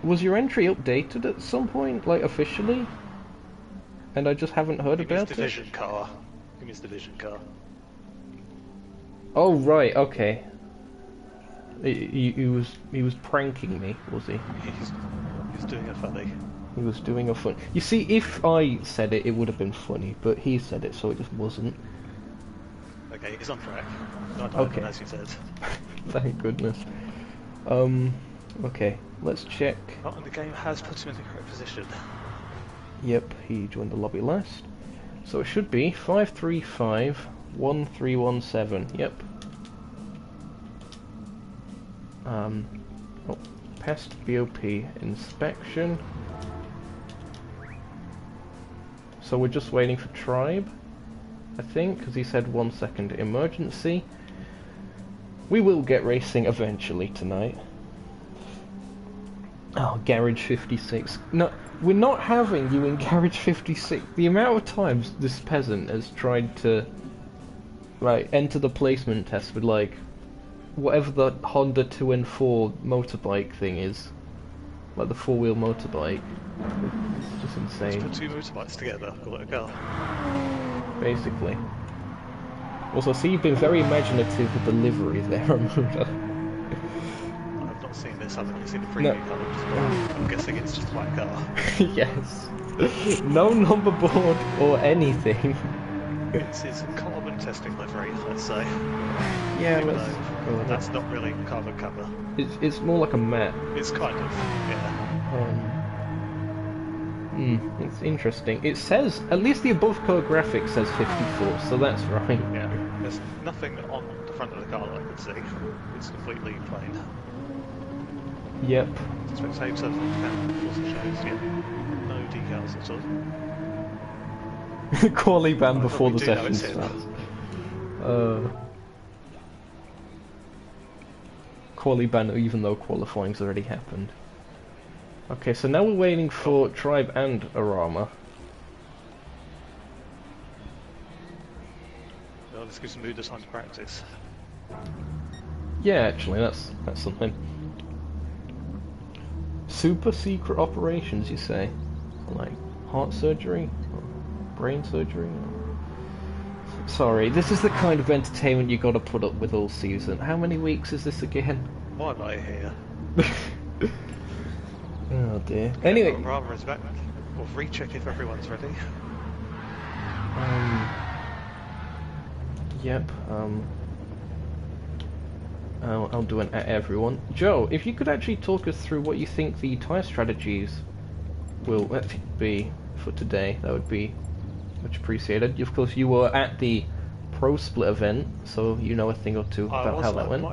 Was your entry updated at some point, like officially? And I just haven't heard about it? Division car. in his division car. Oh right, okay. He was pranking me, was he? He's doing it funny. He was doing a fun. You see, if I said it, it would have been funny, but he said it, so it just wasn't. Okay, he's on track. Not Okay. as you said. Thank goodness. Okay, let's check. Oh, and the game has put him in the correct position. Yep, he joined the lobby last. So it should be 535-1317. Yep. Oh, past BOP inspection. So we're just waiting for Tribe, I think, because he said 1 second emergency. We will get racing eventually tonight. Oh, Garage 56. No, we're not having you in Garage 56. The amount of times this peasant has tried to, like, enter the placement test with, like, whatever the Honda 2 and 4 motorbike thing is. Like the 4-wheel motorbike. It's just insane. Let's put two motorbikes together, call it a car. Basically. Also, see, you've been very imaginative with the livery there, Amuda. I've not seen this, I've only seen the preview colours. I'm guessing it's just a white car. Yes. No number board or anything. It's his carbon testing livery, let's say. Yeah, Even let's though go with that's that. not really carbon cover. It's more like a mat. It's kind of, yeah. It's interesting. It says, at least the above car graphic says 54, so that's right. Yeah, there's nothing on the front of the car that I could see. It's completely plain. Yep. Spectator also shows, yeah, no decals at all. Quali ban Oh, before we the do know session it's him. starts. Quali ban even though qualifying's already happened. Okay, so now we're waiting for Tribe and Arama. Well, this gives Muda time to practice. Yeah, actually, that's something. Super secret operations, you say? Like heart surgery? Or brain surgery? Sorry, this is the kind of entertainment you gotta put up with all season. How many weeks is this again? Why am I here? Oh dear. Anyway, Rama is back. We'll recheck if everyone's ready. Yep, I'll do an at everyone. Joe, if you could actually talk us through what you think the tyre strategies will be for today, that would be much appreciated. Of course, you were at the Pro Split event, so you know a thing or two about how that went.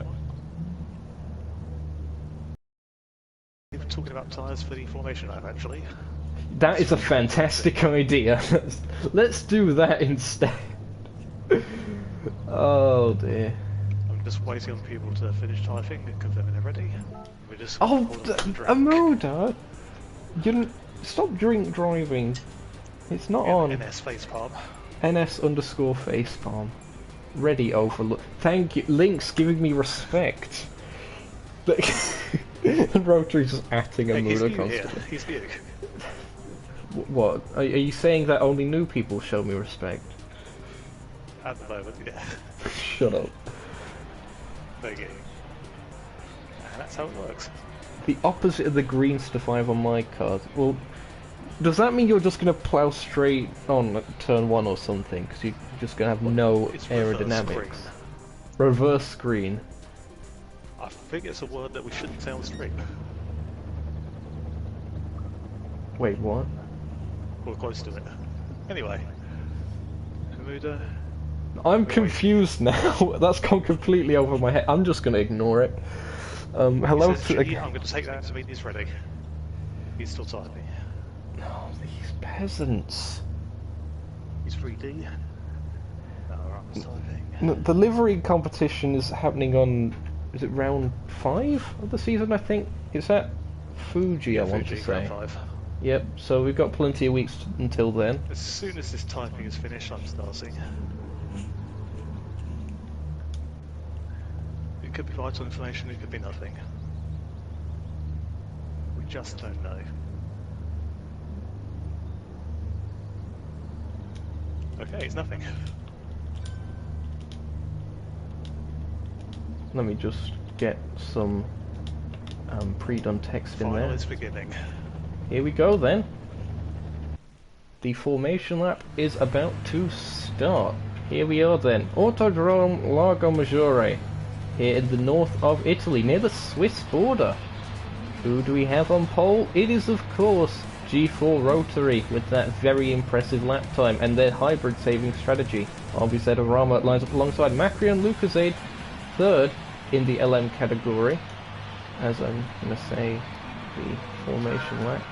We were talking about tyres for the formation lap, actually. That is a fantastic idea. Let's do that instead. Oh dear. I'm just waiting on people to finish typing and confirming they're ready. We're just Oh, Amuda! Amuda! Stop drink driving. It's not on. NS facepalm. NS_facepalm. Ready overlook. Thank you. Link's giving me respect. And Rotary's just atting Amuda constantly. He's new. What? Are you saying that only new people show me respect? At the moment, yeah. Shut up. There you go. And that's how it works. The opposite of the green stuff I have on my card. Well, does that mean you're just going to plough straight on at turn 1 or something? Because you're just going to have no aerodynamics. Reverse screen. I think it's a word that we shouldn't say on the stream. Wait, what? We're close to it. Anyway. Amuda. I'm confused now. That's gone completely over my head. I'm just going to ignore it. Hello to... I'm going to take that to mean he's ready. He's still typing. Oh, these peasants. He's 3D. No, I'm typing. No, the livery competition is happening on... Is it round 5 of the season, I think? Is that Fuji, I want to say. 5. Yep, so we've got plenty of weeks until then. As soon as this typing is finished, I'm starting. It could be vital information, it could be nothing. We just don't know. Okay, it's nothing. Let me just get some pre-done text in there. Final is beginning. Here we go then. The formation lap is about to start. Here we are then. Autodrome Largo Maggiore. Here in the north of Italy, near the Swiss border. Who do we have on pole? It is of course G4 Rotary with that very impressive lap time and their hybrid saving strategy. RBZ Arama lines up alongside Macri and Lucasade, third in the LM category. As I'm going to say, the formation lap.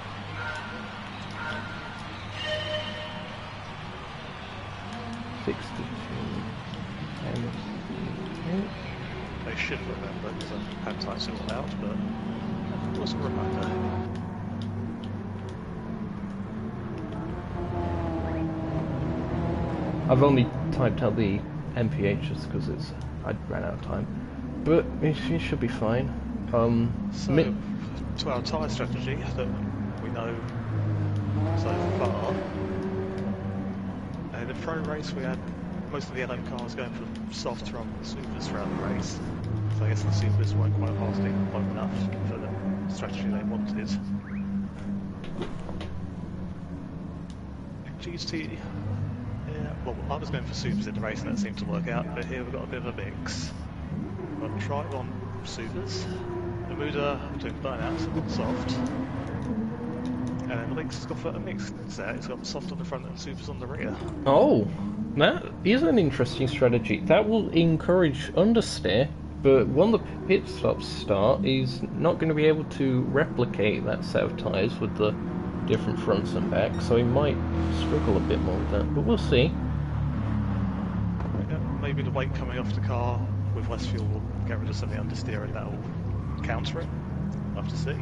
They should remember because I've had time to it out, but I wasn't remember. I've only typed out the MPH just because I ran out of time, but it should be fine. So, to our tyre strategy that we know so far, in the pro race we had most of the LM cars going for soft on supers throughout the race, so I guess the supers weren't quite lasting long enough for the strategy they wanted. GT, yeah, well I was going for supers in the race and that seemed to work out, but here we've got a bit of a mix. We've got Tri on supers, the Muda doing burnouts on soft, and then Lynx has got a mix there. It's got soft on the front and supers on the rear. Oh, that is an interesting strategy. That will encourage understeer, but when the pit stops start, he's not going to be able to replicate that set of tyres with the different fronts and backs, so he might struggle a bit more with that, but we'll see. Yeah, maybe the weight coming off the car with less fuel will get rid of some of the understeer and that'll counter it. We'll have to see.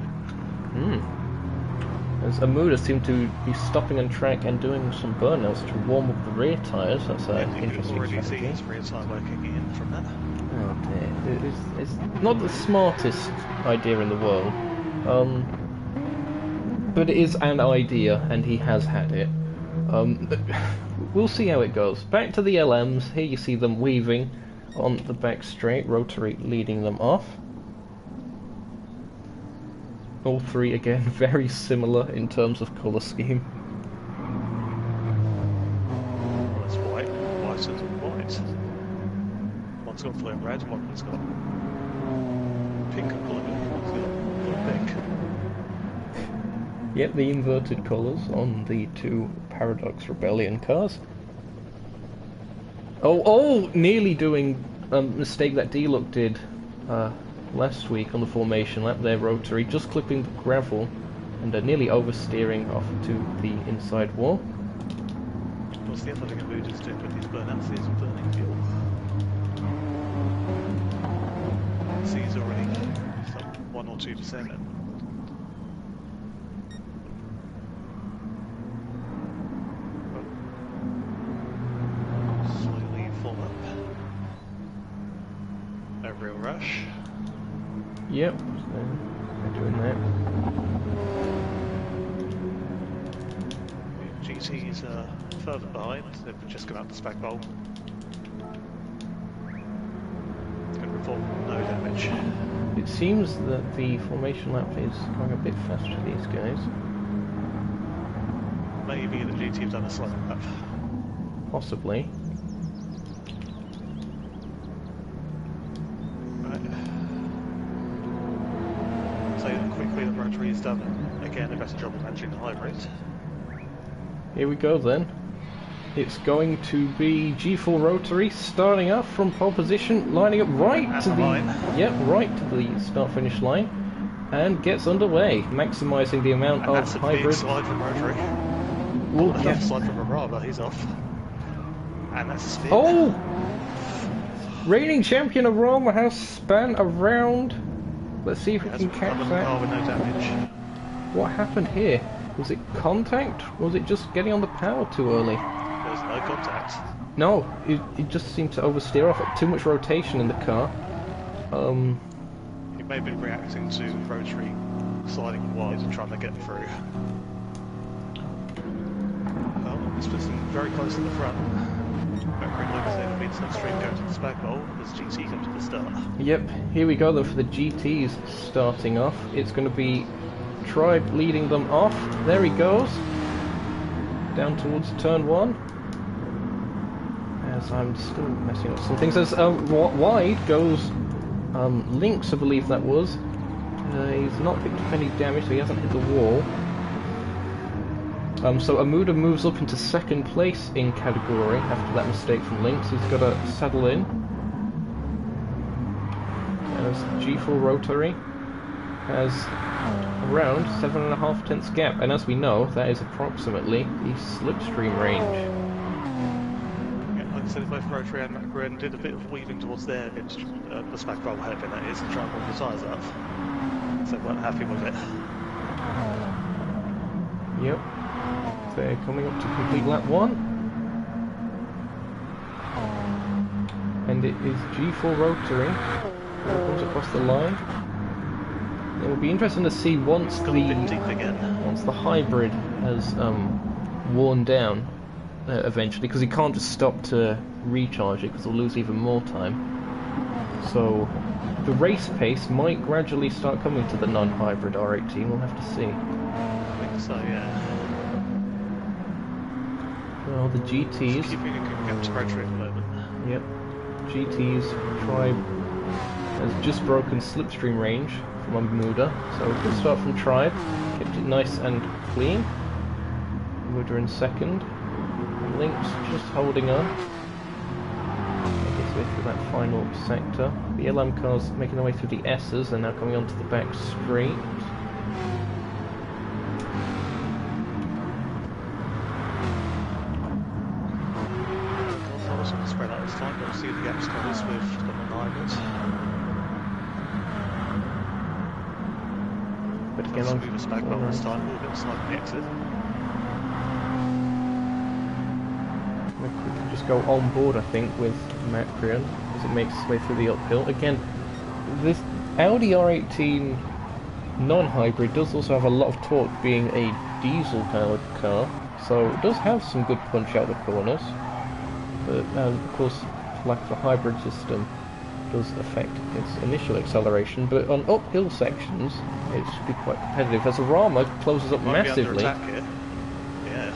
As Amuda seemed to be stopping on track and doing some burnouts to warm up the rear tyres. That's an interesting already strategy. see his rear tyre wear kicking in from that. Oh dear. It's not the smartest idea in the world. But it is an idea, and he has had it. We'll see how it goes. Back to the LMs. Here you see them weaving on the back straight, Rotary leading them off. All three, again, very similar in terms of colour scheme. Well, it's white and white. One's got blue and red, one's got pink and blue, one's got blue and pink. Yep, the inverted colours on the two Paradox Rebellion cars. Oh, nearly doing a mistake that D-Look did last week on the formation lap there, Rotary, just clipping the gravel and nearly oversteering off to the inside wall. What's the other thing Amuda is doing with these burnouts is burning fuel. See, he's already like 1 or 2% in. Slowly full up. A real rush. Yep, so they're doing that. GT's further behind, they've just come out the spec bowl. Can report no damage. It seems that the formation lap is going a bit faster for these guys. Maybe the GT have done a slow lap. Possibly. Quickly the Rotary has done again a better job of managing the hybrid. Here we go then. It's going to be G4 Rotary starting off from pole position, lining up right to the line. Yep, right to the start finish line, and gets underway, maximising the amount And of that's a hybrid. big slide from Rotary. Well, Another yeah. slide from Araba, he's off. And that's a spin. Oh! Reigning champion of Roma has span around. Let's see if we can catch Car that. with no damage. What happened here? Was it contact? Was it just getting on the power too early? There was no contact. No, it just seemed to oversteer off. Too much rotation in the car. He may have been reacting to Rotary sliding wide and trying to get through. Well, this puts him very close to the front. Mercury looks like it'll be slipstream going to the spag bowl as GT comes to the start. Yep, here we go though for the GTs starting off. It's going to be Tribe leading them off. There he goes. Down towards turn 1. As I'm still messing up some things. As wide goes Lynx, I believe that was. He's not picked up any damage, so he hasn't hit the wall. So Amuda moves up into second place in category after that mistake from Lynx. He's got to saddle in. As G4 Rotary has around 7.5 tenths gap, and as we know, that is approximately the slipstream range. Yeah, like I said, both Rotary and Macron did a bit of weaving towards their edge, the spag bowl hairpin that is, and try and warm the tyres up. So weren't happy with it. Yep. They're coming up to complete lap 1. And it is G4 Rotary that comes across the line. It will be interesting to see once the hybrid has worn down eventually, because he can't just stop to recharge it because he'll lose even more time. So the race pace might gradually start coming to the non-hybrid R18, we'll have to see. I think so, yeah. Well, the GTs... Just keeping a good gap to Rotary at the moment. Yep. GTs Tribe has just broken slipstream range from Amuda, so good start from Tribe. Kept it nice and clean. Amuda in second. Lynx just holding on. Making its way through that final sector. The LM cars making their way through the S's and now coming onto the back straight. Spread out this time, but we'll see the gaps close with the non-hybrids. But again, on the spag bowl this time, a little bit slow on the exit. We can just go on board, I think, with Macrian as it makes its way through the uphill. Again, this Audi R18 non-hybrid does also have a lot of torque, being a diesel-powered car, so it does have some good punch out the corners. But of course, lack of a hybrid system does affect its initial acceleration, but on uphill sections it should be quite competitive as Rama closes up massively. Be under attack here. Yeah,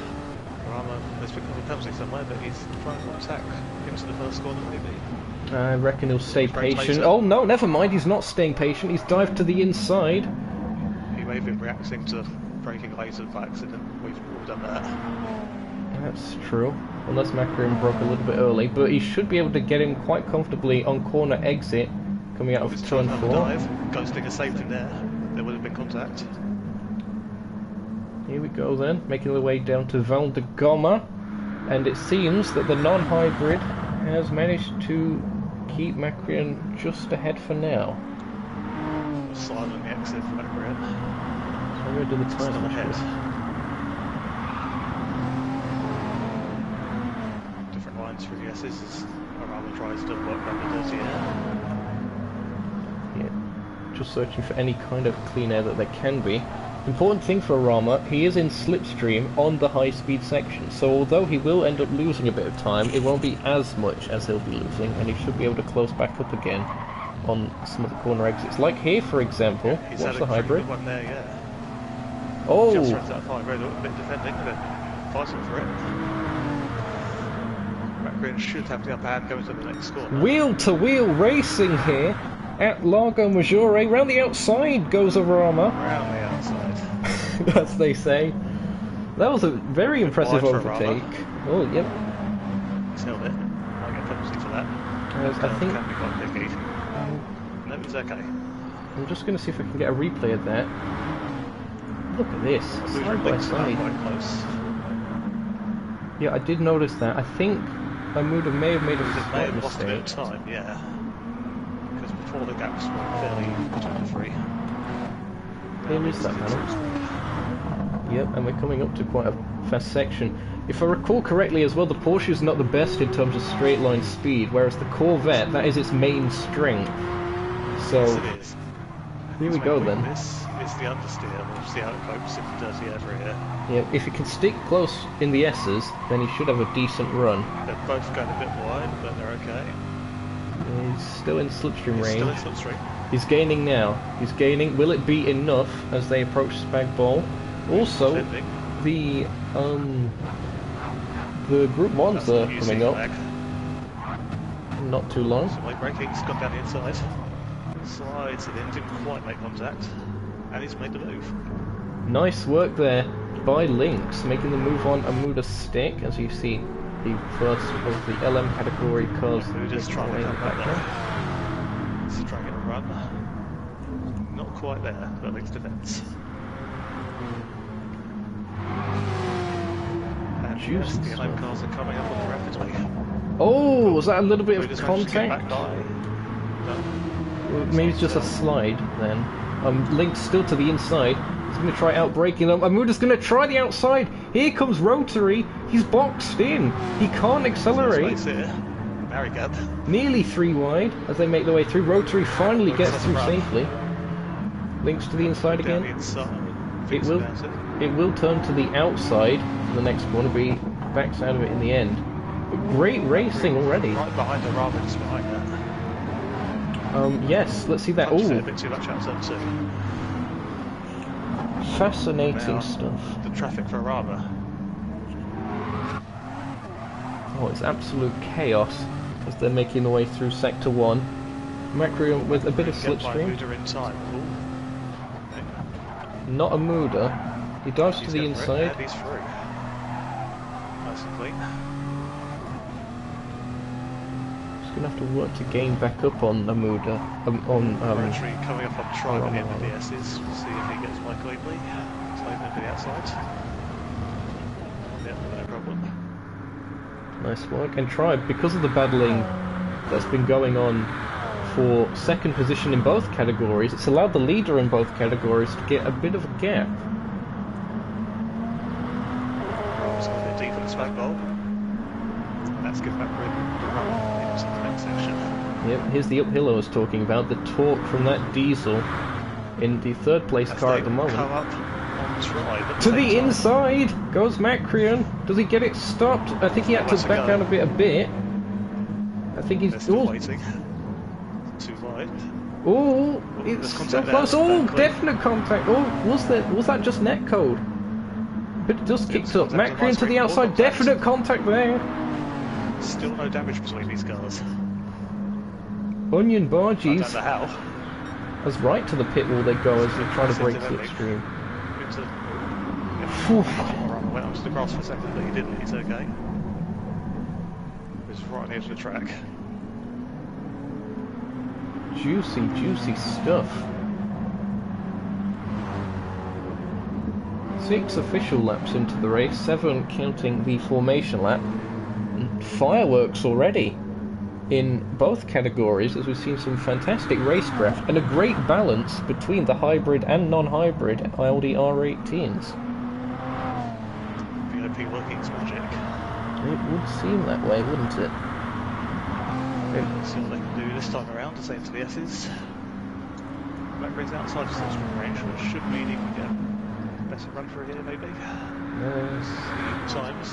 Rama has picked up a penalty somewhere, but he's trying to attack into the first corner maybe. I reckon he'll stay patient. Oh no, never mind, he's not staying patient, he's dived to the inside. He may have been reacting to braking later by accident, we've all done that. That's true. Unless Macaron broke a little bit early, but he should be able to get him quite comfortably on corner exit, coming out of turn 4. Ghosting a safety there, there would have been contact. Here we go then, making the way down to Val de Goma, and it seems that the non-hybrid has managed to keep Macaron just ahead for now. Slide on the exit for Macaron. So I'm going to do the time ahead. For the S's as Arama tries to work around the dirty air. Yeah, just searching for any kind of clean air that there can be. Important thing for Arama, he is in slipstream on the high speed section, so although he will end up losing a bit of time, it won't be as much as he'll be losing, and he should be able to close back up again on some of the corner exits. Like here, for example, he's watch had the hybrid. One there, yeah. Oh! Just runs out of hybrid, a little bit defending, but fighting for it. Should have the upper hand going to the next corner. Wheel-to-wheel racing here at Largo Maggiore. Round the outside goes Arama. Round the outside. As they say. That was a very impressive overtake. Oh, yep. He's held it. I'll get a penalty for that. I think... Can be quite picky. No, it's okay. I'm just going to see if I can get a replay of that. Look at this. Side by side. Quite close. Yeah, I did notice that. I think Amuda may have made a slight mistake. Lost a bit of time, yeah. Because before the gaps were fairly between the three. Here is that panel. Yep, and we're coming up to quite a fast section. If I recall correctly as well, the Porsche is not the best in terms of straight line speed, whereas the Corvette, that is its main strength. So, yes, it is. Here we go then. This is the understeer. We'll see how it copes in the dirty area. Yeah, if he can stick close in the S's, then he should have a decent run. They're both going a bit wide, but they're okay. He's still in slipstream range. Still in slipstream. He's gaining now. He's gaining. Will it be enough as they approach Spag Bowl? Also, the Group 1s are coming up. Not too long. So late braking's gone down the inside. Slides it in, didn't quite make contact. And he's made the move. Nice work there by Lynx, making the move on Amuda's stick, as you see the first of the LM category cars. Amuda's trying to come back there. He's trying to get a run. Not quite there, but Lynx defence. And yes, the LM cars are coming up on the rapidly. Oh, was that a little bit of Amuda's contact? No. Maybe it's just a slide then. Link's still to the inside. He's going to try outbraking them. Amuda's going to try the outside. Here comes Rotary. He's boxed in. He can't accelerate. Nearly 3 wide as they make their way through. Rotary finally gets through safely. Link's to the inside again. It will turn to the outside for the next corner, but he backs out of it in the end. But great racing already. Right behind the Raven is behind that. Yes, let's see that. Oh, a bit too much outside too. Fascinating stuff. The traffic for Araba. Oh, it's absolute chaos as they're making their way through Sector 1. Macri with a bit of slipstream. Not Amuda. He dives to the inside. He's through. Nice and clean. He's going to have to work to gain back up on Amuda. Rotary coming up on try with the end of the S's. We'll see if he gets by cleanly. Sliding over the outside. Yep, no problem. Nice work. And Tribe, because of the battling that's been going on for second position in both categories, it's allowed the leader in both categories to get a bit of a gap. Rob's a bit deep in the Spag Bowl. That's good back the run into the next section. Yep, here's the uphill I was talking about, the torque from that diesel in the third place car at the moment. Come up on Tribe to the inside goes Macrian. Does he get it stopped? I think he had to back out of it a bit. I think he's still waiting. Too wide. Oh, it's so close. Oh, definite contact. Oh, was that just net code? But it just kicked up. Macrian to the outside. Definite contact there. Still no damage between these cars. Onion Bargies. I don't know how. As right to the pit wall they go as they try to break slipstream. I went onto the grass for a second, but he didn't. He's okay. He was right on the edge of the track. Juicy, juicy stuff. 6 official laps into the race, 7 counting the formation lap. And fireworks already in both categories, as we've seen some fantastic racecraft and a great balance between the hybrid and non-hybrid Audi R18s. VIP working's magic. It would seem that way, wouldn't it? Let's see what they can do this time around to save to the S's. That brings outside of slipstream range, which should mean he can get a better run through here, maybe. Times.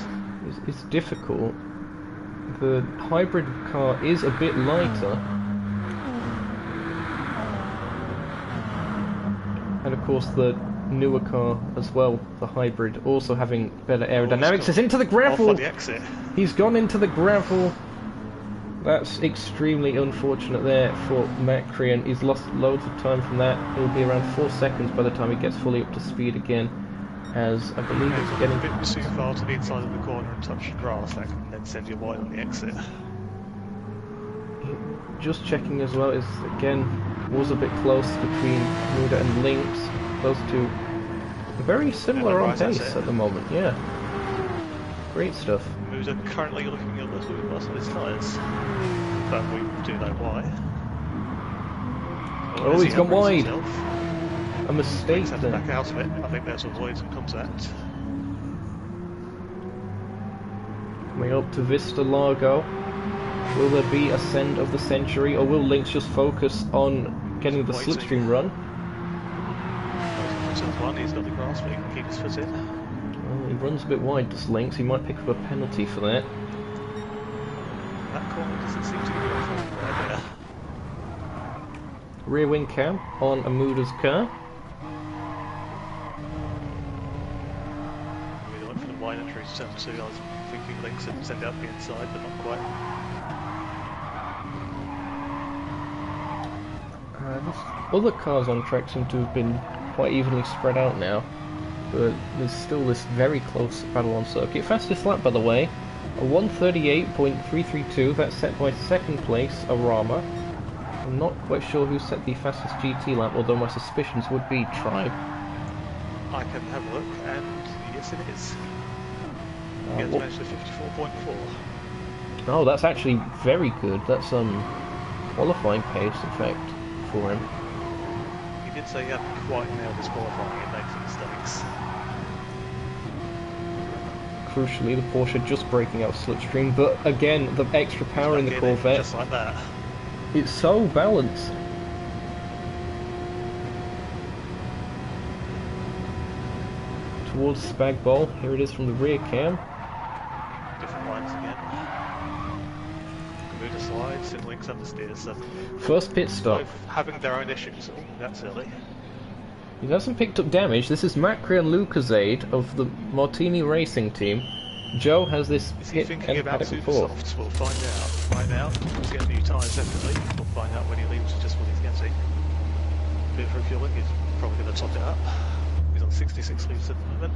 It's difficult. The hybrid car is a bit lighter. And of course the newer car as well, the hybrid, also having better aerodynamics. Is into the gravel! Off on the exit. He's gone into the gravel. That's extremely unfortunate there for Macrian. He's lost loads of time from that. He'll be around 4 seconds by the time he gets fully up to speed again, as I believe he's getting a bit too far to the inside of the corner and touch the grass. That can then send you wide on the exit. Just checking as well, is again was a bit close between Muda and Lynx. Those two very similar on pace at the moment. Yeah, great stuff. Muda currently looking a little bit worse on his tyres, but we do know why. Oh, he's gone wide. Himself. A mistake there. Back out of it. I think there's avoid some contact. Coming up to Vista Largo. Will there be a send of the century, or will Lynx just focus on getting the slipstream run? turns one, he's got the grass, but he can keep his foot in. Well, he runs a bit wide, does Lynx. He might pick up a penalty for that. That corner doesn't seem to be good right there. Rear wing cam on Amuda's car. Really went for the wide entry to turn 2. I was thinking Lynx had sent out the inside, but not quite. Other cars on track seem to have been quite evenly spread out now, but there's still this very close battle on circuit. Fastest lap, by the way, a 1:38.332. That's set by second place, Arama. I'm not quite sure who set the fastest GT lap, although my suspicions would be Tribe. I can have a look, and yes, it is. He has managed to 54.4. Oh, that's actually very good. That's qualifying pace, in fact, for him. He did say he hadn't quite nailed his qualifying and made some mistakes. Crucially, the Porsche just breaking out slipstream, but again, the extra power in the Corvette. Just like that. It's so balanced. Towards Spag Bowl. Here it is from the rear cam. Different lines again. Bermuda slides and Lynx understeers. So First pit stop. both having their own issues. Oh, that's early. He hasn't picked up damage. This is Macri and Lucasade of the Martini Racing team. Joe has this Is he hit thinking and about had it super before. softs? We'll find out. Right now, he'll get new tyres definitely. We'll find out when he leaves just what he's getting. Bit of refueling, he's probably going to top it up. He's on 66 litres at the moment.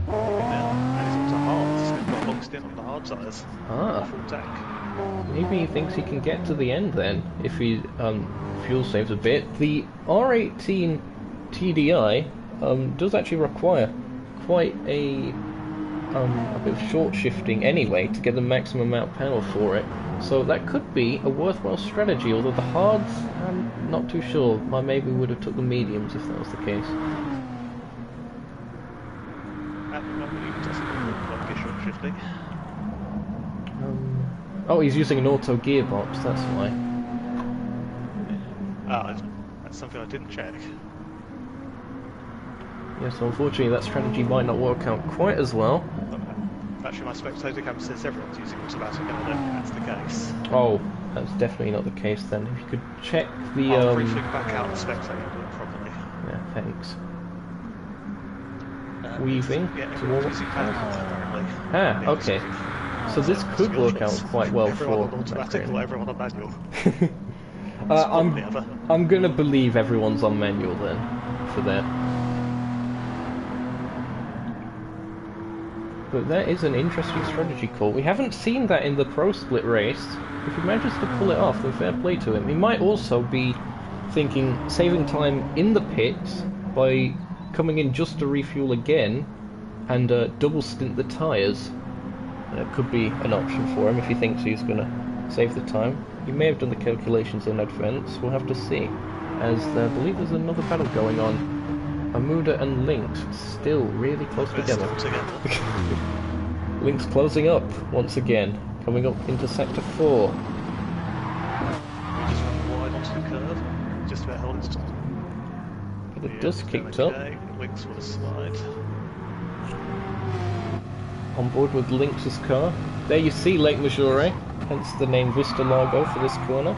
And he's on to hards. He's got a long stint on the hard tyres. Ah. Full tank. Maybe he thinks he can get to the end then, if he fuel saves a bit. The R18 TDI does actually require quite a bit of short shifting anyway to get the maximum amount of power for it. So that could be a worthwhile strategy, although the hards, I'm not too sure. I maybe would have took the mediums if that was the case. At the moment, he doesn't look like a short shifting. Oh, he's using an auto gearbox, that's why. Ah, that's something I didn't check. Yes, so unfortunately that strategy might not work out quite as well. Actually, my spectator cam says everyone's using automatic, and I don't think that's the case. Oh, that's definitely not the case then. If you could check the... I'll briefly back out the spectator properly. Yeah, thanks. Weaving yeah, towards... using apparently. Ah, Yeah, okay. So this could work out quite well everyone for on automatic Macri. or everyone on manual. I'm gonna believe everyone's on manual then, for that. But that is an interesting strategy call. We haven't seen that in the Pro Split race. If he manages to pull it off, then fair play to him. He might also be thinking, saving time in the pits by coming in just to refuel again and double stint the tyres. That could be an option for him if he thinks he's going to save the time. He may have done the calculations in advance. We'll have to see. As I believe there's another battle going on. Amuda and Lynx still really close together. Lynx closing up once again, coming up into sector 4. We just run wide onto the curve, just about held its top. But the dust kicked up. Lynx with a slide. On board with Lynx's car. There you see Lake Maggiore, hence the name Vista Largo for this corner.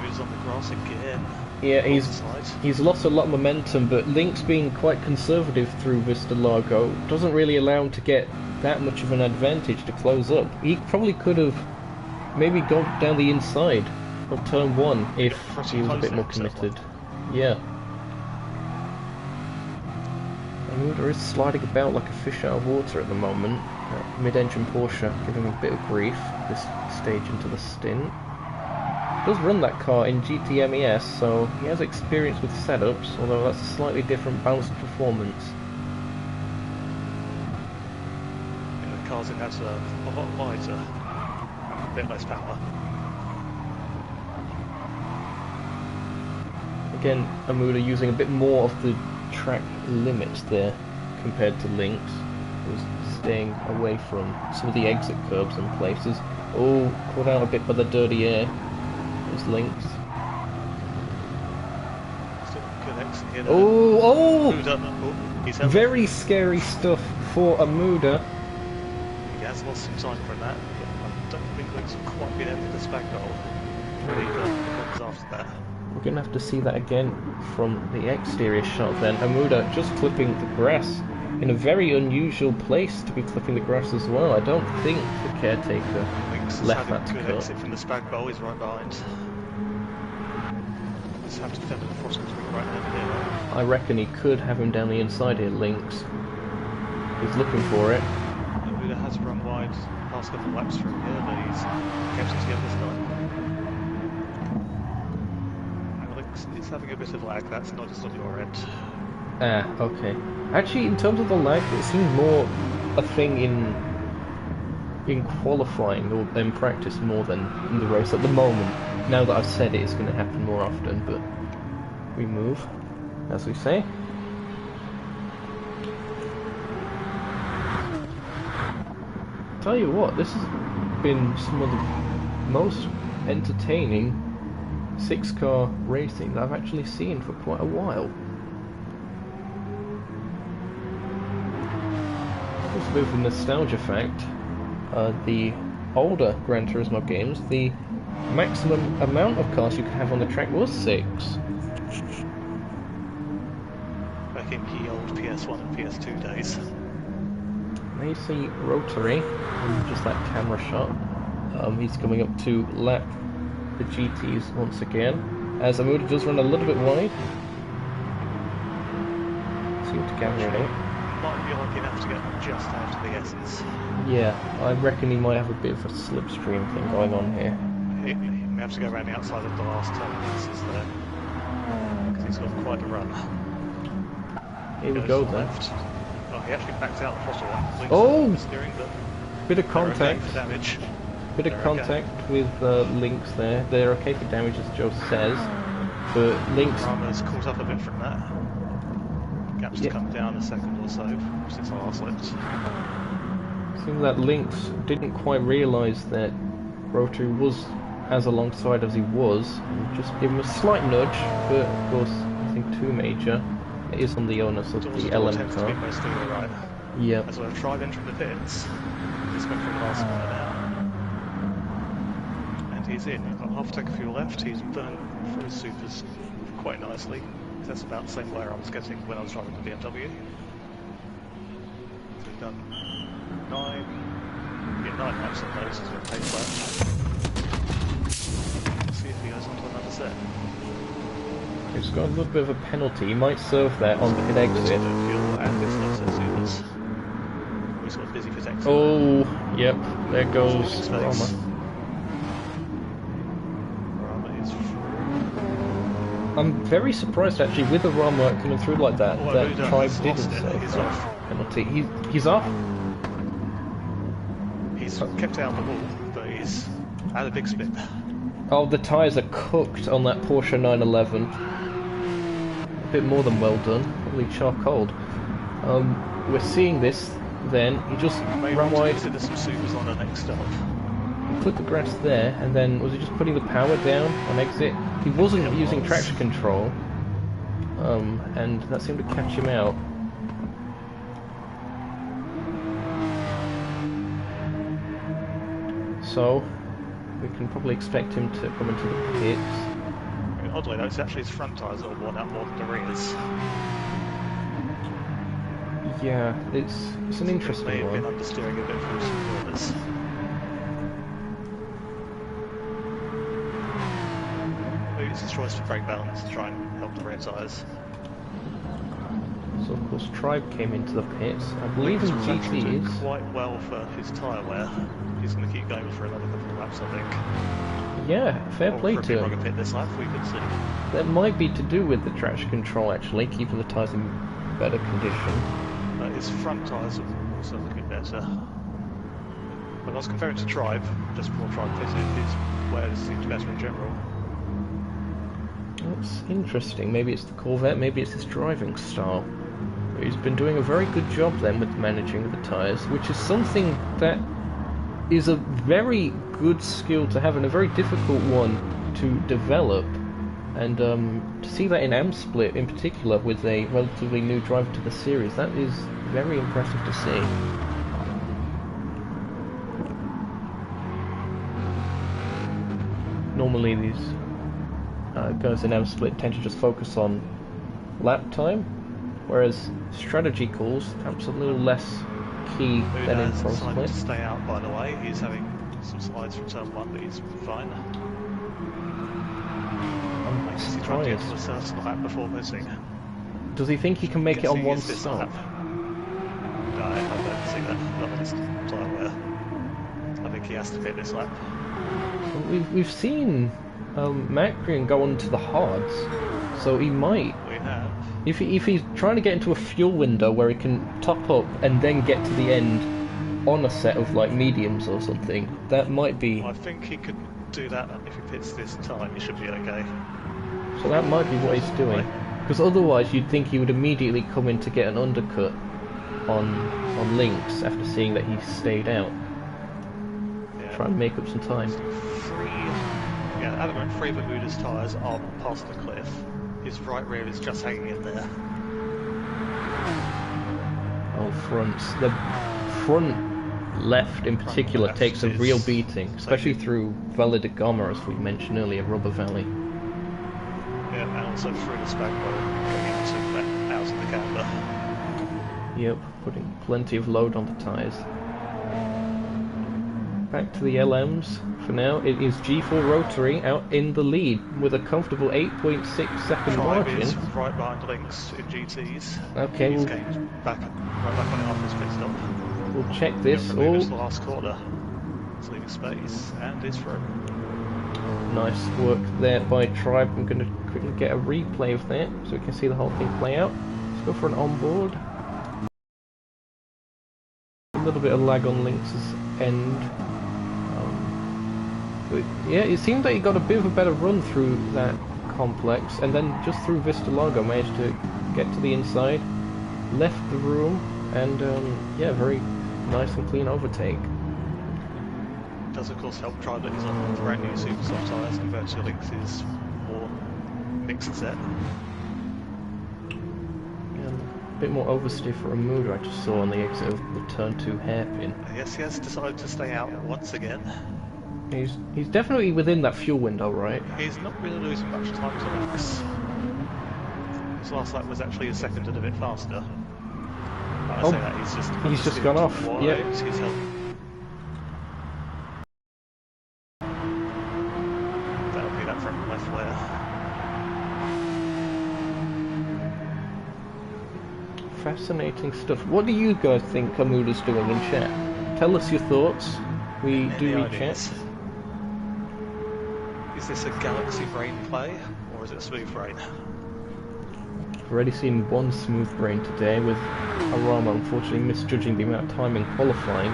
Moves on the grass again. Yeah, he's lost a lot of momentum, but Lynx being quite conservative through Vista Largo doesn't really allow him to get that much of an advantage to close up. He probably could have maybe gone down the inside of turn 1 if he was a bit more committed. Yeah. Amuda is sliding about like a fish out of water at the moment. Mid-engine Porsche giving him a bit of grief this stage into the stint. Does run that car in GTMES, so he has experience with setups, although that's a slightly different balanced performance. Yeah, the cars in that's a lot lighter, a bit less power. Again, Amuda using a bit more of the track limits there compared to Lynx, who's staying away from some of the exit curbs and places. Oh, caught out a bit by the dirty air. Lynx. Still good apex. Oh! He's held Very scary stuff for a Muda. He has lost some time from that, but I don't think Luke's quite been able to spag goal. Really, the comes after that. We're going to have to see that again from the exterior shot then. Amuda just clipping the grass in a very unusual place to be clipping the grass as well. I don't think the caretaker left that to good cut. exit from the spag bowl, he's right behind. Just have to defend the cross country right handed here. I reckon he could have him down the inside here, Lynx. He's looking for it. Amuda has run wide past couple of laps through here, but he's kept it together this time. It's having a bit of lag, that's not just on your end. Ah, okay. Actually, in terms of the lag, it seems more a thing in qualifying or in practice more than in the race at the moment. Now that I've said it, it's going to happen more often, but we move, as we say. Tell you what, this has been some of the most entertaining 6-car racing that I've actually seen for quite a while. Just with the nostalgia fact, the older Gran Turismo games, the maximum amount of cars you could have on the track was 6. Back in the old PS1 and PS2 days. Now you see Rotary, just that camera shot. He's coming up to lap the GTs once again, as Amuda does run a little bit wide. Seem to gather it out. Might be lucky enough to get just out of the S's. Yeah, I reckon he might have a bit of a slipstream thing going on here. He may have to go around the outside of the last turn pieces there, because he's got quite a run. Here we go then. Left. Oh, he actually backed out the throttle one. Oh! Steering, but bit of contact. for damage. Bit of contact with Lynx there. They're okay for damage, as Joe says, but Lynx... Rama's caught up a bit from that. Gaps to come down a second or so since the last lift. Seems that Lynx didn't quite realise that Rotary was as alongside as he was, and just give him a slight nudge, but of course nothing too major. It is on the onus of the LM car. Right. Yep. As well, tried entering the pits. Just went through the last corner now. And he's in. He's got half a tank of fuel left. He's burnt through his supers quite nicely. That's about the same wire I was getting when I was driving the BMW. So we've done 9 laps on those as we're pace left. Let's see if he goes on to another set. He's got a little bit of a penalty. He might serve that on the pit exit. He's got busy pit exit. Oh, yep, there goes Rama. I'm very surprised actually with the Rama coming through like that, that Tribe didn't save that penalty. He's off. He's kept out the wall, but he's had a big spin. Oh, the tyres are cooked on that Porsche 911. A bit more than well done, probably charcoaled. We're seeing this then, he just ran wide. Consider some supers on the next stop. He put the grass there, and then was he just putting the power down on exit? He wasn't using traction control, and that seemed to catch him out. So, we can probably expect him to come into the pits. Oddly though, it's actually his front tyres that are worn out more than the rears. Yeah, it's an interesting one. May have been understeering a bit through some corners. Maybe it's his choice for brake balance to try and help the rear tyres. So of course Tribe came into the pits. I believe his GT is quite well for his tyre wear. He's going to keep going for another couple of laps, I think. Yeah, fair play to him. A pit this lap, we could see. That might be to do with the traction control actually, keeping the tyres in better condition. His front tyres are also looking better. But I was comparing to Tribe, just before Tribe fitted, his wear seems better in general. That's interesting. Maybe it's the Corvette, maybe it's his driving style. He's been doing a very good job then with managing the tyres, which is something that is a very good skill to have and a very difficult one to develop. And to see that in M-Split in particular with a relatively new driver to the series, that is very impressive to see. Normally these guys in M-Split tend to just focus on lap time, whereas strategy calls perhaps a little less key than in Pro Split. To stay out, by the way. He's having some slides from turn 1, but he's fine. I'm surprised. He tried to get to a certain lap before missing. Does he think he can make it on one stop? No, I don't see that. Not on this tyre wear. I think he has to get this lap. We've seen Macron go on to the hards, so he might. We have. If he's trying to get into a fuel window where he can top up and then get to the end on a set of like mediums or something, that might be. I think he could do that if he pits this time. He should be okay. So that might be what he's doing, because otherwise you'd think he would immediately come in to get an undercut on links after seeing that he stayed out. Yeah. Try and make up some time. At the moment, 3 of Bermuda's tyres are past the cliff. His right rear is just hanging in there. Oh, fronts. The front left in particular left takes a real beating, especially through Valle de Goma, as we mentioned earlier, Rubber Valley. Yeah, and also through the spag roll, going into out of the camber. Yep, putting plenty of load on the tyres. Back to the LMs for now. It is G4 Rotary out in the lead with a comfortable 8.6 second margin. Is right behind links in GTs. Okay, he's getting right back on it after his pit stop. We'll check this. The last quarter. It's leaving space and is through. Nice work there by Tribe. I'm going to quickly get a replay of that so we can see the whole thing play out. Let's go for an onboard. A little bit of lag on Lynx's end. But yeah, it seemed like he got a bit of a better run through that complex, and then just through Vista Largo managed to get to the inside, left the room, and yeah, very nice and clean overtake. Does of course help Tribe that he's on brand new super soft tyres compared to Lynx's more mixed set. And a bit more oversteer for a motor I just saw on the exit of the turn 2 hairpin. Yes, he has decided to stay out once again. He's definitely within that fuel window, right? He's not really losing much time to Lynx. His last lap was actually a second and a bit faster. When I say that, he's just gone off. Yeah. That'll be that front left flare. Fascinating stuff. What do you guys think Kamuda's doing in chat? Tell us your thoughts. We do read chat. Is this a Galaxy Brain play, or is it a Smooth Brain? I've already seen one Smooth Brain today, with Arama unfortunately misjudging the amount of time in qualifying.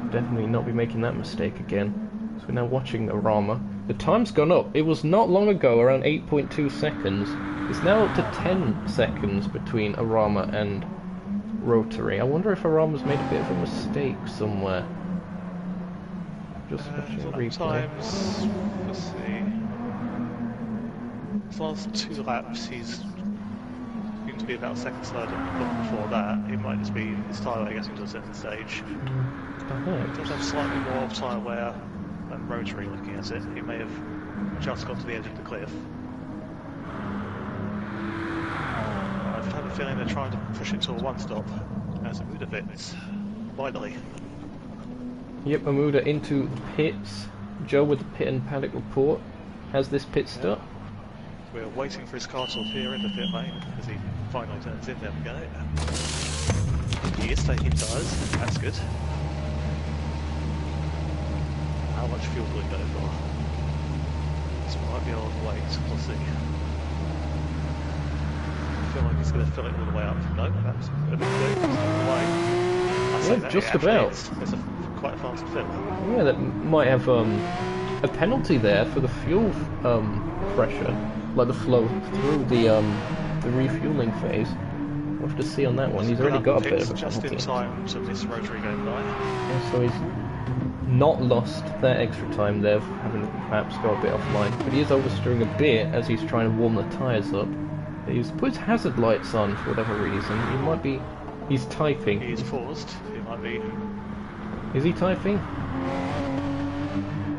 Definitely not be making that mistake again. So we're now watching Arama. The time's gone up. It was not long ago around 8.2 seconds. It's now up to 10 seconds between Arama and Rotary. I wonder if Arama's made a bit of a mistake somewhere. Just watching a replay. Let's see. His last 2 laps, he's seemed to be about a second slower than before that. It might just be his tyre getting to a certain stage. He does have slightly more tyre wear than Rotary looking at it. He may have just got to the edge of the cliff. I have a feeling they're trying to push it to a one-stop as Amuda fits, finally. Yep, Amuda into the pits. Joe with the pit and paddock report. Has this pit stop? We're waiting for his car to appear in the pit lane as he finally turns in. There we go. He is taking tyres, that's good. How much fuel will he go for? This might be a long wait, we'll see. I feel like he's going to fill it all the way up. No, that's a bit quick, it's not all the way. Yeah, just about. It's quite a fast fill. Yeah, that might have a penalty there for the fuel pressure, like the flow through the refueling phase. We'll have to see on that one. He's already got a bit of a just penalty. in time to miss Rotary going by. Yeah, so he's not lost that extra time there, having perhaps got a bit offline, but he is oversteering a bit as he's trying to warm the tyres up. He's put his hazard lights on for whatever reason. He might be... He's typing. He's forced. He might be... Is he typing?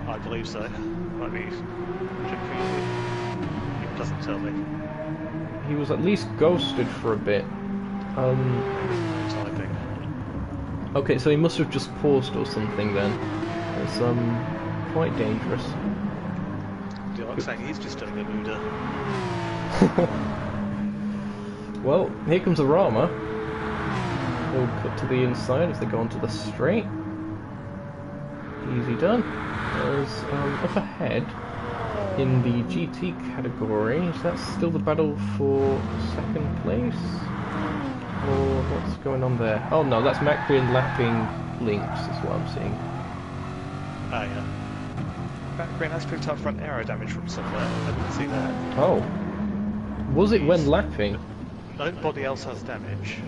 I believe so. Might be... It doesn't tell me. He was at least ghosted for a bit. Typing. Okay, so he must have just paused or something then. It's quite dangerous. Do you like saying he's just doing a Muda? Well, here comes Arama. He'll cut to the inside as they go onto the straight. Easy done. There's up ahead in the GT category. Is that still the battle for second place? Or what's going on there? Oh no, that's Macri lapping Lynx is what I'm seeing. Ah, yeah. Macri has picked up front aero damage from somewhere. I didn't see that. Oh. Was it when lapping? Nobody else has damage.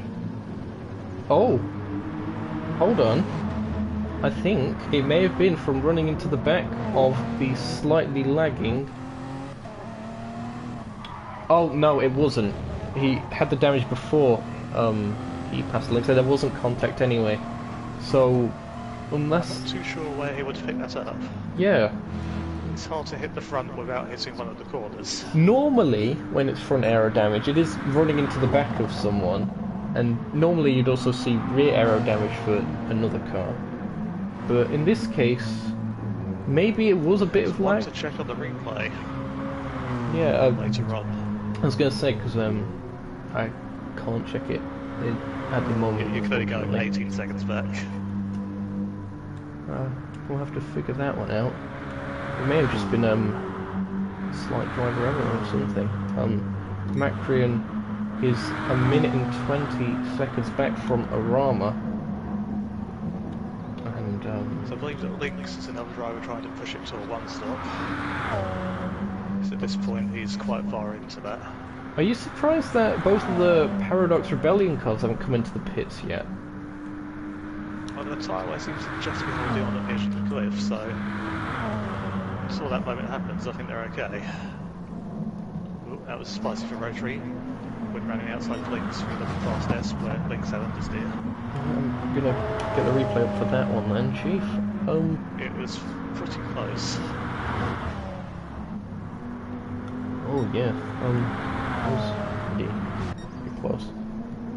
Oh. Hold on. I think it may have been from running into the back of the slightly lagging... Oh no, it wasn't. He had the damage before he passed the link, so there wasn't contact anyway. So, unless... I'm not too sure where he would pick that up. Yeah. It's hard to hit the front without hitting one of the corners. Normally, when it's front aero damage, it is running into the back of someone, and normally you'd also see rear aero damage for another car. But in this case, maybe it was a bit of lag. To check on the replay. Yeah. Later on. I was going to say because I can't check it at the moment. You can only go 18 seconds back. We'll have to figure that one out. It may have just been slight driver error or something. Macrian is a minute and 20 seconds back from Arama. And so I believe that Lynx is another driver trying to push it to a one-stop. So at this point he's quite far into that. Are you surprised that both of the Paradox Rebellion cars haven't come into the pits yet? Well, the tyre seems to just be holding on at the edge of the cliff, so until that moment happens, I think they're okay. Ooh, that was spicy for Rotary. When running outside Lynx through the fast S where Lynx had understeer. I'm gonna get the replay up for that one then, Chief. It was pretty close. Oh yeah, that was pretty close.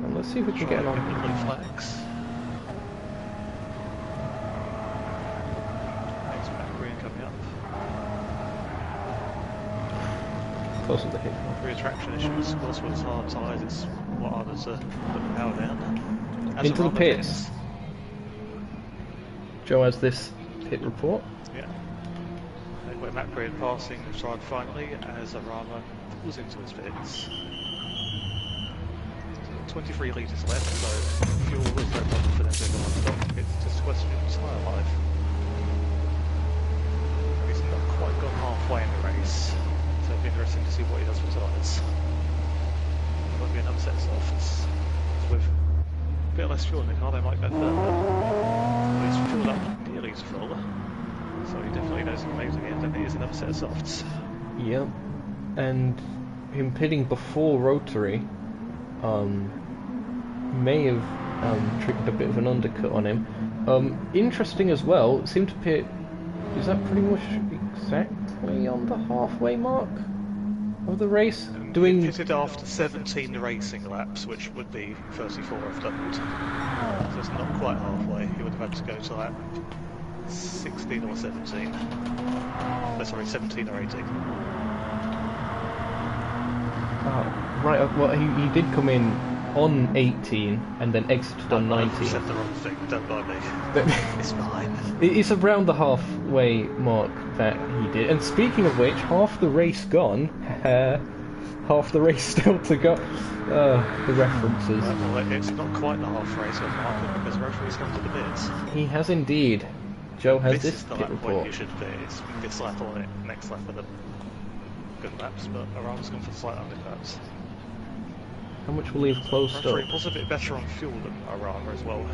And let's see if we can get on. The blue flags. Thanks, Green coming up. Close to the hit. Retraction issues, of course, with hard tyres, it's a lot harder to put the power down. As into the pits. Joe has this pit report. Yeah. And where Matt Green passing the side finally as Arama pulls into his pits. 23 litres left, so fuel is no problem for them to go on stop. It's just a question of tyre life. He's not quite gone halfway in the race, so it'll be interesting to see what he does with tyres. Might be another set of softs. With a bit less fuel in the car, they might go further. But he's filled up nearly to full, so he definitely knows he can make it again, and here's another set of softs. Yep. And him pitting before Rotary may have triggered a bit of an undercut on him. Interesting as well, it seemed to pit... Is that pretty much exactly on the halfway mark of the race? He pitted after 17 racing laps, which would be 34 if doubled. So it's not quite halfway. He would have had to go to lap 16 or 17. Oh, sorry, 17 or 18. Right, well, he did come in on 18 and then exited on 19. I said the wrong thing, don't mind me. It's fine. It's around the halfway mark that he did. And speaking of which, half the race gone. Half the race still to go. The references. Well, it's not quite the half race of Martin because Rotary's come to the bits. He has indeed. Joe has this is the pit lap report. point you should be. It's this lap on it, next lap for the good laps, but Arama's gone for slight undercuts. How much will he have closed up? Rotary was a bit better on fuel than Arama as well.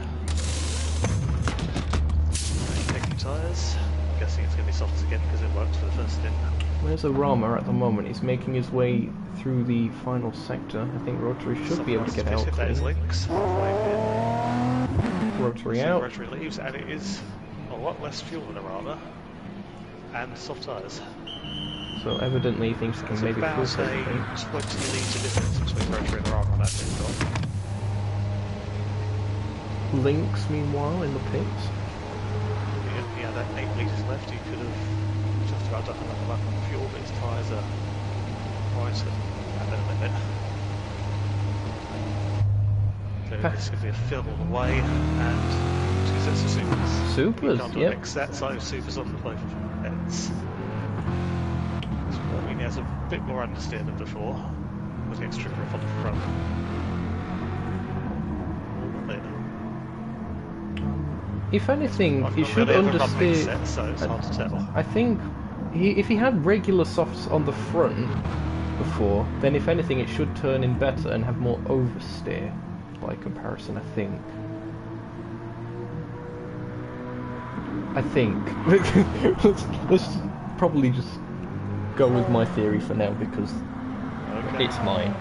Taking tyres. guessing it's going to be softs again because it worked for the first stint. Where's Arama at the moment? He's making his way through the final sector. I think Rotary should be able to get out Hit that is clean. links, halfway in. Rotary out. Rotary leaves, and it is a lot less fuel than Arama, and soft tyres. So evidently he thinks he can maybe about force a everything. 20 litre difference between Rotary and Arama on that pit stop. Links, meanwhile, in the pits. If he had that 8 litres left, he could have just about done another lap on fuel, but his tyres are right at their limit. So this could be a fill all the way, and 2 sets of supers. Supers, can't do yep. a next set, so supers on the both ends. I mean, he has a bit more understeer than before, with the extra grip on the front. If anything, I've he not should really ever run next understeer. set, so it's hard to tell. I think if he had regular softs on the front before, then if anything, it should turn in better and have more oversteer by comparison. I think. let's probably just go with my theory for now because it's mine.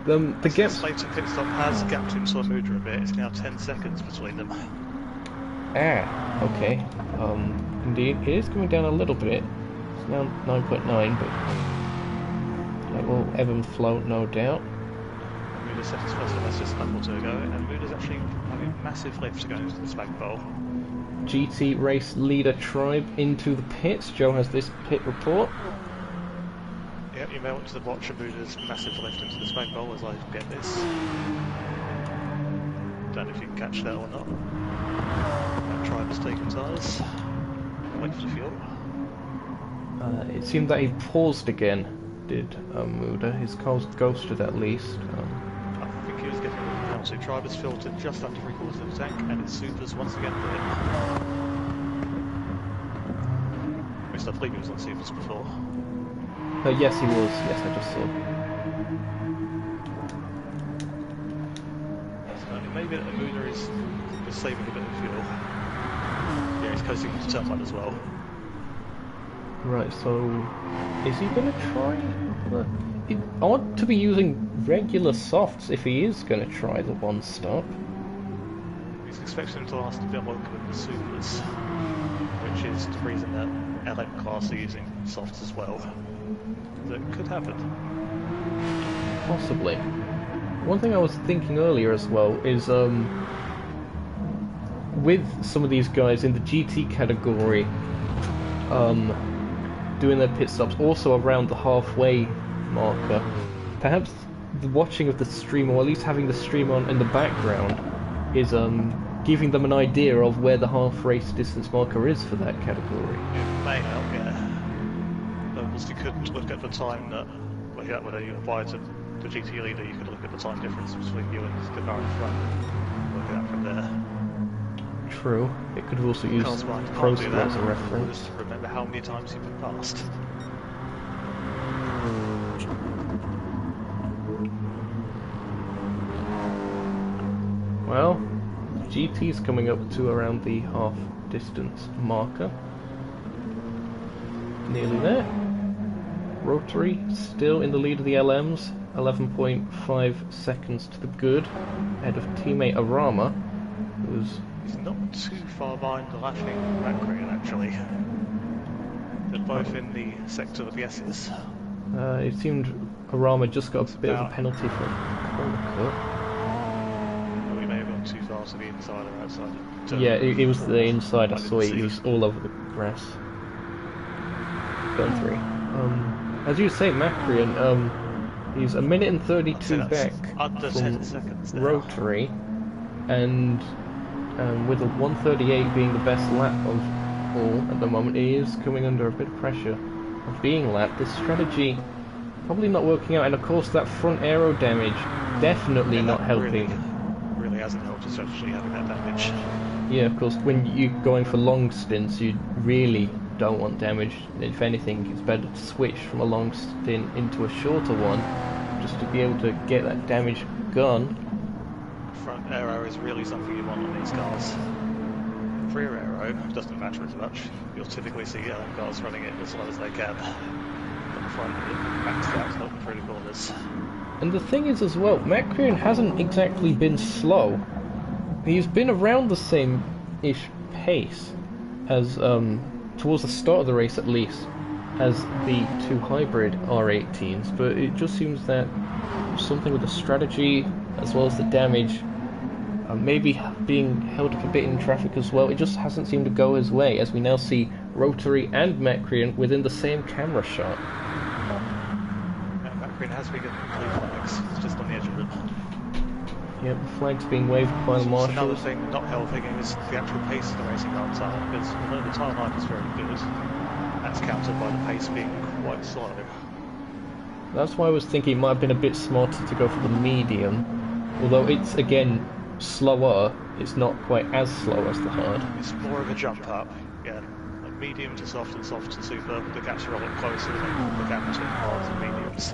The gaps. Later pit stop has gapped him Sormuda a bit. It's now 10 seconds between them. Okay. Indeed, it is coming down a little bit. It's now 9.9, but it will ebb and flow, no doubt. Muda's set his first lap just a lap or two ago, and Muda's actually having massive lift going into the spag bowl. GT race leader Tribe into the pits. Joe has this pit report. Yep, you may want to watch Muda's massive lift into the spag bowl as I get this. Don't know if you can catch that or not. Tribe has taken tyres. Wait for the fuel. It seemed that he paused again, did Muda. His car was ghosted at least. I think he was getting a little penalty. Tribe has filtered just under 3/4 of the tank, and it's supers once again for him. At least I believe he was on supers before. Yes, he was. Yes, I just saw. So maybe Muda is saving a bit of fuel. Yeah, he's coasting into turn 1 as well. Right, so is he going to try? I want to be using regular softs if he is going to try the one stop. He's expecting him to last a bit longer than the supers, which is the reason that LM class are using softs as well. That could happen. Possibly. One thing I was thinking earlier as well is with some of these guys in the GT category doing their pit stops also around the halfway marker, perhaps the watching of the stream, or at least having the stream on in the background, is giving them an idea of where the half race distance marker is for that category. It may help, yeah. Because you could look at the time that, whether you apply to the GT leader, you could look at the time difference between you and the car in front. Look at that from there. True. It could have also used Pro Score as a reference. Just remember how many times you've been passed. Well, GT's coming up to around the half distance marker. Nearly there. Rotary still in the lead of the LMs, 11.5 seconds to the good, ahead of teammate Arama, who's... He's not too far behind the laughing Macron actually. They're both in the sector of the S's. it seemed Arama just got a bit of a penalty for corner cut. We may have gone too far to the inside or outside. Yeah, it was the inside. I saw it. He was all over the grass. Turn 3. As you say, Macrian, he's a minute and 32 back under 10 seconds now. Rotary, and with a 138 being the best lap of all at the moment, he is coming under a bit of pressure of being lapped. This strategy probably not working out, and of course that front aero damage definitely not helping. Really hasn't helped the strategy having that damage. Yeah, of course, when you're going for long stints, you really don't want damage. If anything, it's better to switch from a long stint into a shorter one, just to be able to get that damage gone. Front aero is really something you want on these cars. rear aero, it doesn't matter as much. You'll typically see cars running it as well as they can. But the front, it maxed out helping through the corners. And the thing is as well, Macron hasn't exactly been slow. He's been around the same-ish pace as, towards the start of the race at least, as the two hybrid R18s, but it just seems that something with the strategy as well as the damage, maybe being held up a bit in traffic as well, it just hasn't seemed to go his way, as we now see Rotary and Macron within the same camera shot. Macron has been getting blue flags, it's just on the edge of them. Yep, the flag's being waved by the marshals. Another thing not helping is the actual pace of the racing car tyre, because although the tyre life is very good, that's countered by the pace being quite slow. That's why I was thinking it might have been a bit smarter to go for the medium, although it's again slower, it's not quite as slow as the hard. It's more of a jump up, yeah. Like medium to soft and soft to super, the gaps are a lot closer than the gap between hards and mediums.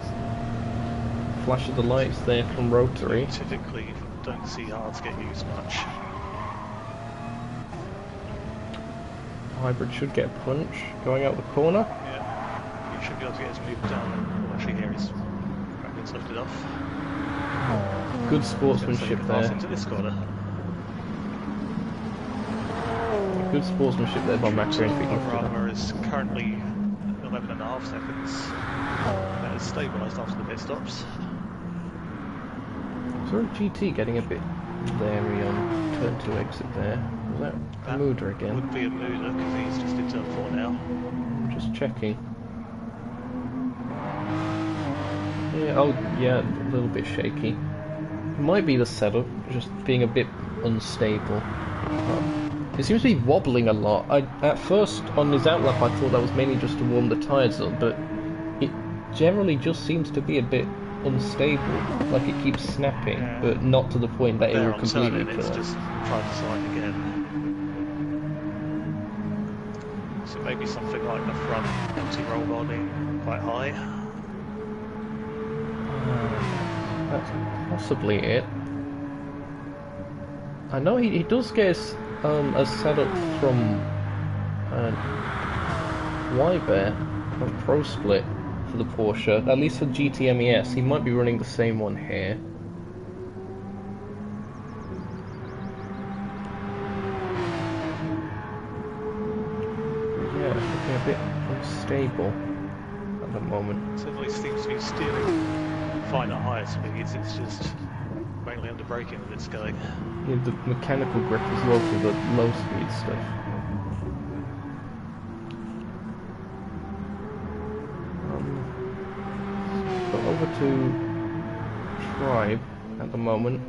Flash of the lights there from Rotary. Typically don't see hards get used much. Hybrid should get a punch going out the corner. Yeah, he should be able to get his move done. Well, actually here he's Macron's lifted off. Good sportsmanship there. Into this corner. Good sportsmanship there by Macron. Rama is currently 11.5 seconds. That is stabilised after the pit stops. Saw a GT getting a bit leery on turn 2 exit there. Was that a Muda again? Would be a Muda because he's just in turn 4 now. Just checking. Yeah, oh yeah, a little bit shaky. Might be the setup, just being a bit unstable. It seems to be wobbling a lot. At first, on his outlap, I thought that was mainly just to warm the tyres up, but it generally just seems to be a bit unstable, like it keeps snapping, but not to the point that it will completely kill it's just trying to slide again. So maybe something like the front empty roll bar being quite high. That's possibly it. I know he does get a setup from Y-Bear, from Pro Split, for the Porsche, at least for GT MES. He might be running the same one here. Yeah, it's looking a bit unstable at the moment. Certainly seems to be steering fine at higher speeds, it's just mainly under braking that it's going. Yeah, the mechanical grip as well for the low speed stuff. Over to Tribe at the moment.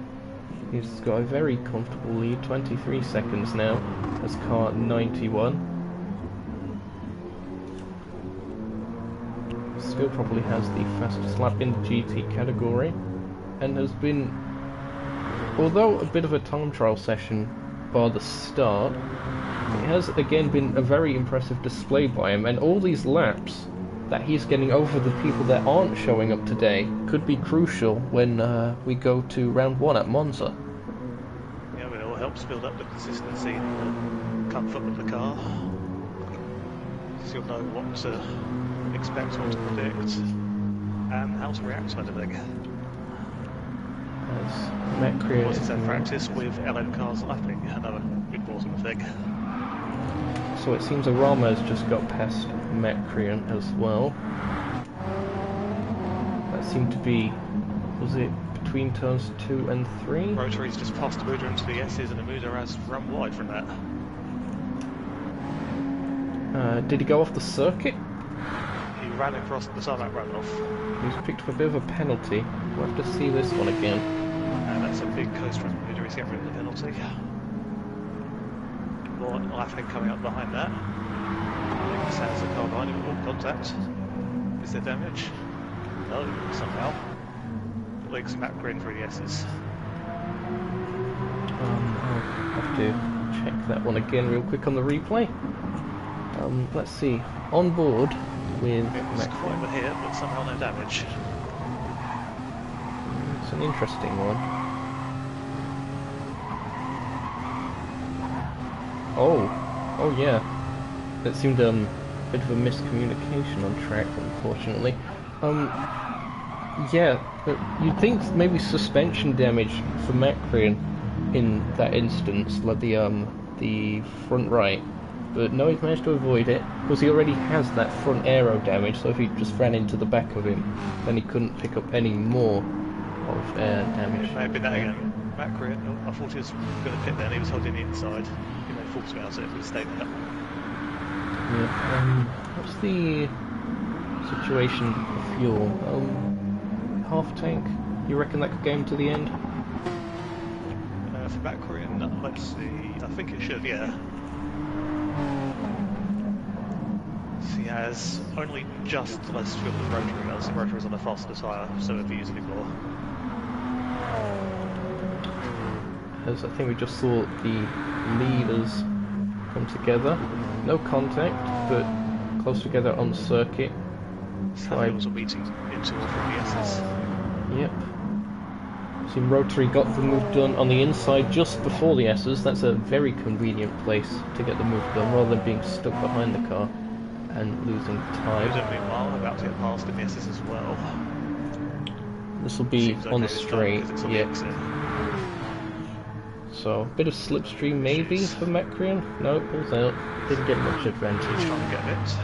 He's got a very comfortable lead, 23 seconds now, as car 91. Still probably has the fastest lap in the GT category, and has been, although a bit of a time trial session by the start, it has again been a very impressive display by him, and all these laps that he's getting over the people that aren't showing up today could be crucial when we go to round 1 at Monza. Yeah, but it all helps build up the consistency and the comfort of the car. So you'll know what to expect, what to predict, and how to react to anything. As Macron What's his practice with LM cars lapping, another important thing. So it seems Arama has just got past Macron as well. That seemed to be, was it between turns 2 and 3? Rotary's just passed Muda into the S's and Muda has run wide from that. Did he go off the circuit? He ran across the tarmac runoff. He's picked up a bit of a penalty. We'll have to see this one again. And that's a big coast run. Muda is getting rid of the penalty. More laughing coming up behind that. I think the sounds of the car behind him will contact. Is there damage? No, somehow. Legs Macron through the S's. I'll have to check that one again real quick on the replay. Let's see. On board with It's quite a hit, but somehow no damage. It's an interesting one. Oh yeah. That seemed a bit of a miscommunication on track, unfortunately. Yeah, but you'd think maybe suspension damage for Macri in that instance, like the front right. But no, he's managed to avoid it, because he already has that front aero damage, so if he just ran into the back of him, then he couldn't pick up any more of air damage. It may have been that again. Macri, I thought he was going to pit there and he was holding the inside. He may have thought about it if he stayed there. Yeah, what's the situation for fuel? Half tank? You reckon that could get him to the end? For Macri, let's see. I think it should, yeah. He has only just less fuel as Rotary does. The Rotary is on a faster tyre, so it'd be using more. As I think we just saw the leaders come together. No contact, but close together on the circuit. Samuels are meeting into all three S's. Yep. See, Rotary got the move done on the inside just before the S's. That's a very convenient place to get the move done, rather than being stuck behind the car and losing time. Meanwhile, about to get past in the S's as well. This will be on the straight, yeah. Exit. So, a bit of slipstream maybe for Macri. No, it pulls out. Didn't get much advantage. He's trying to get it.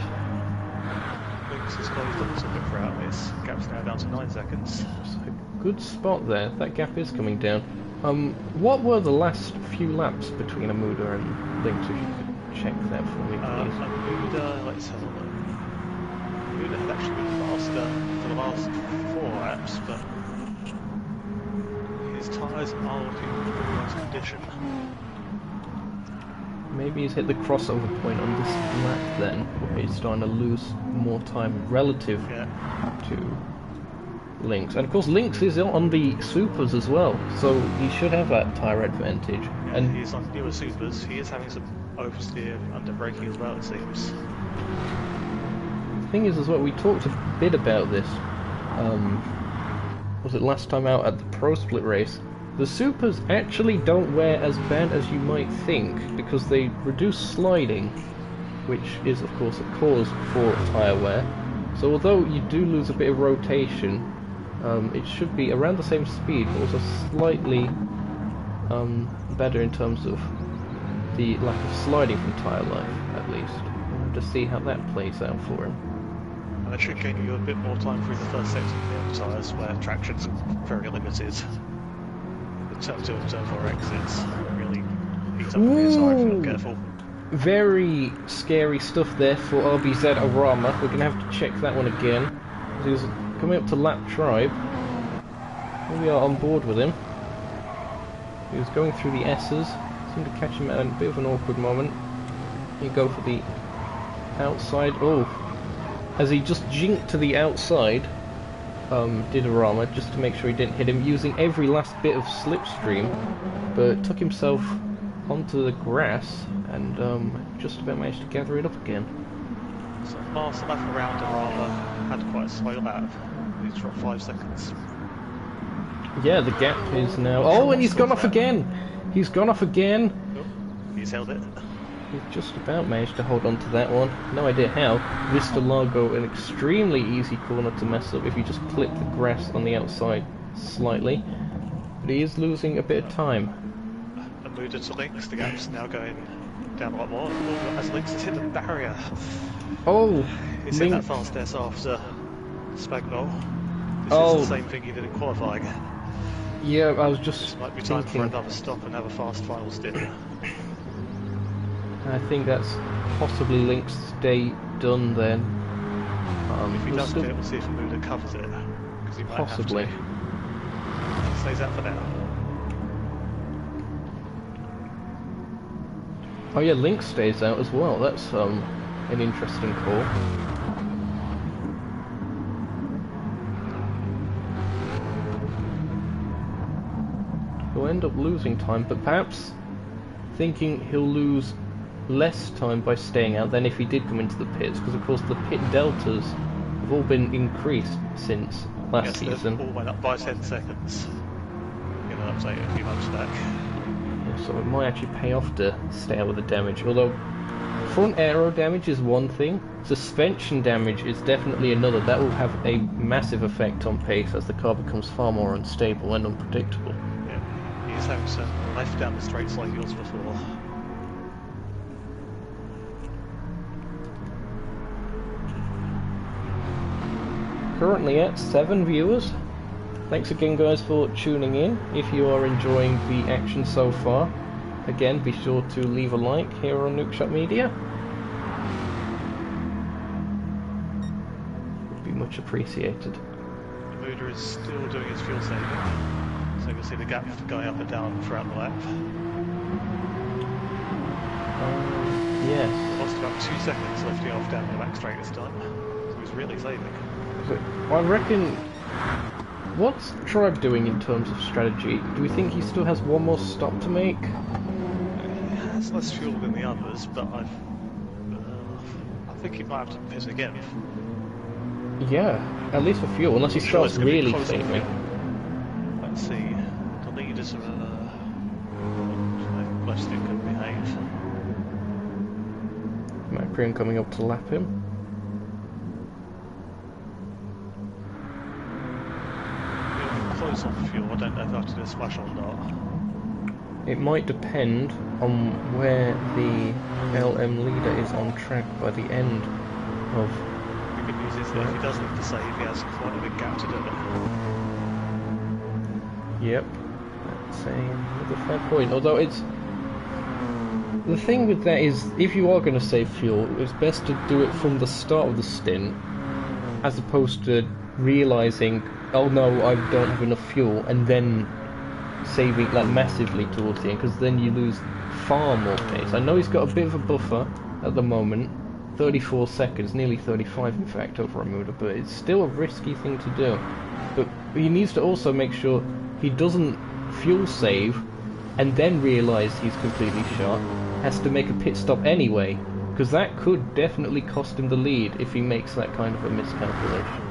Links has closed up a little bit throughout this. Gap's now down to 9 seconds. So, good spot there. That gap is coming down. What were the last few laps between Amuda and Links, if you could check that for me, please? Amuda, let's have a look. Amuda had actually been faster for the last 4 laps, but his tyres are looking in pretty nice condition. Maybe he's hit the crossover point on this lap then, where he's starting to lose more time relative to Lynx. And of course Lynx is on the supers as well, so he should have that tyre advantage. Yeah, and he's on newer supers. He is having some oversteer under braking as well, it seems. The thing is as well, we talked a bit about this, was it last time out at the Pro Split race? The supers actually don't wear as bad as you might think, because they reduce sliding, which is of course a cause for tyre wear. So although you do lose a bit of rotation, it should be around the same speed, but also slightly better in terms of the lack of sliding from tyre life, at least. We'll have to see how that plays out for him. And it should gain you a bit more time through the first section of the tyres, where traction's very limited. The turn 2 and turn 4 exits really eat up the rear side if you're not careful. Very scary stuff there for RBZ Arama. We're going to have to check that one again. He was coming up to lap tribe. Here we are on board with him. He was going through the S's. Seemed to catch him at a bit of an awkward moment. You go for the outside. Oh, as he just jinked to the outside, did Arama, just to make sure he didn't hit him, using every last bit of slipstream, but took himself onto the grass and just about managed to gather it up again. So last lap around Arama had quite a slow lap. He's dropped 5 seconds. Yeah, the gap is now... Oh, and he's gone off again! He's gone off again! Oh, he's held it. He's just about managed to hold on to that one. No idea how. Vista Largo, an extremely easy corner to mess up if you just clip the grass on the outside slightly. But he is losing a bit of time. Amuda to Lynx, the gap's now going down a lot more. As Lynx has hit the barrier. Oh! He's hit that fast S after Spagnol. This is the same thing he did in qualifying. Yeah, I was just This might be time for another stop and have a fast final stint. I think that's possibly Link's day done then. If he does do it, we'll see if Amuda covers it. Because he might possibly. have to. He stays out for now. Oh yeah, Link stays out as well. That's an interesting call. He'll end up losing time, but perhaps thinking he'll lose less time by staying out than if he did come into the pits, because of course the pit deltas have all been increased since last season. All went up by 10 seconds. You know, update a few months back. so it might actually pay off to stay out with the damage. Although front aero damage is one thing, suspension damage is definitely another. That will have a massive effect on pace as the car becomes far more unstable and unpredictable. Yeah, he's having some left down the straights like yours before. Currently at 7 viewers. Thanks again guys for tuning in. If you are enjoying the action so far, again be sure to leave a like here on Nukeshot Media. Would be much appreciated. The Muda is still doing his fuel saving, so you can see the gap going up and down throughout the lap. Yes. Lost about 2 seconds lifting off down the back straight this time, so he's really saving. I reckon, what's Tribe doing in terms of strategy? Do we think he still has one more stop to make? He has less fuel than the others, but I think he might have to pit again. Yeah, at least for fuel, unless he starts really saving. Let's see, the leaders are less than can behave. Macrian coming up to lap him. Close on fuel, I don't know if I have to do a splash or not. It might depend on where the LM leader is on track by the end of... The good news is that if he does need to save, he has quite a big gap to do it. Yep, that's another fair point. Although it's... The thing with that is, if you are going to save fuel, it's best to do it from the start of the stint, as opposed to realising, oh no, I don't have enough fuel, and then saving like massively towards the end, because then you lose far more pace. I know he's got a bit of a buffer at the moment, 34 seconds, nearly 35 in fact, over a Muda, but it's still a risky thing to do. But he needs to also make sure he doesn't fuel save and then realise he's completely shot, has to make a pit stop anyway, because that could definitely cost him the lead if he makes that kind of a miscalculation.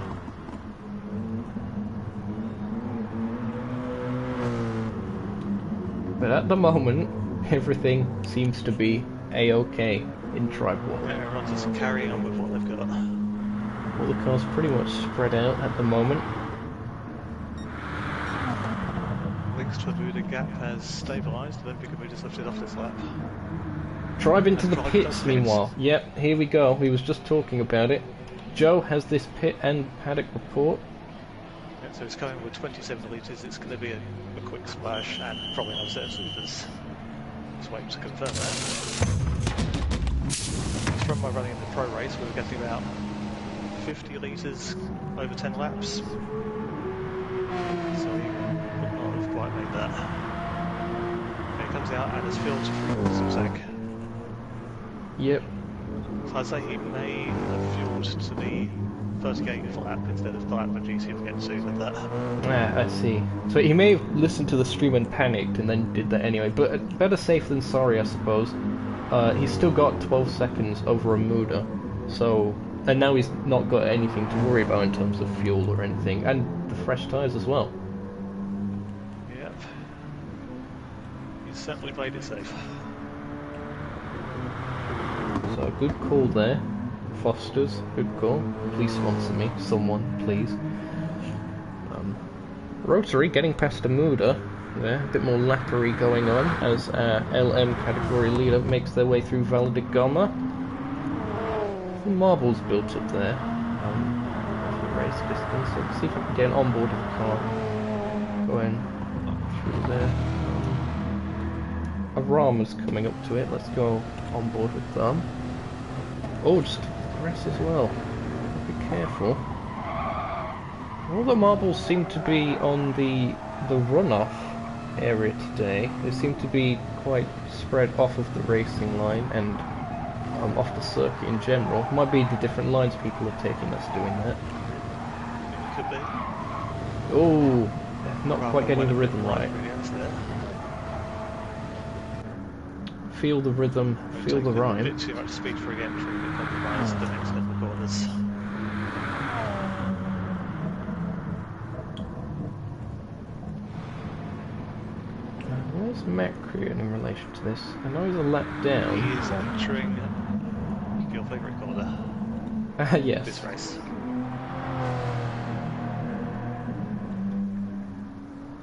But at the moment, everything seems to be a-okay in Tribe 1. Everyone's just carrying on with what they've got. All the cars pretty much spread out at the moment. Links to a Muda gap has stabilised, and then Big just lifted off this lap. Tribe into the Tribe pits does meanwhile. Yep, here we go. We was just talking about it. Joe has this pit and paddock report. Yeah, so it's coming with 27 litres, it's going to be a quick splash and probably another set of supers. Just waiting to confirm that. It's from my running in the pro race, we were getting about 50 litres over 10 laps. So he would not have quite made that. And he comes out and has filled through some zag. Yep. So I'd say he may have fueled to the 38th lap instead of the lap when GC will get to with that. Ah, I see. So he may have listened to the stream and panicked and then did that anyway, but better safe than sorry, I suppose. He's still got 12 seconds over a Muda, so... And now he's not got anything to worry about in terms of fuel or anything, and the fresh tyres as well. Yep. He's certainly played it safe. So a good call there. Foster's, good call. Please sponsor me, someone, please. Rotary getting past a Muda there, a bit more lappery going on as LM category leader makes their way through Val de Gama. The marbles built up there. For race distance. So let's see if I can get an onboard of the car going through there. Arama's coming up to it. Let's go on board with them. Oh, just grass as well. Be careful. All the marbles seem to be on the runoff area today. They seem to be quite spread off of the racing line and off the circuit in general. Might be the different lines people are taking that's doing that. Could be. Oh, not quite getting the rhythm right. Feel the rhythm, feel the rhyme. A bit too much speed for again, trying to compromise the next couple of corners. Where's Macri in relation to this? I know he's a lap down. He is entering your favourite corner. Yes. This race.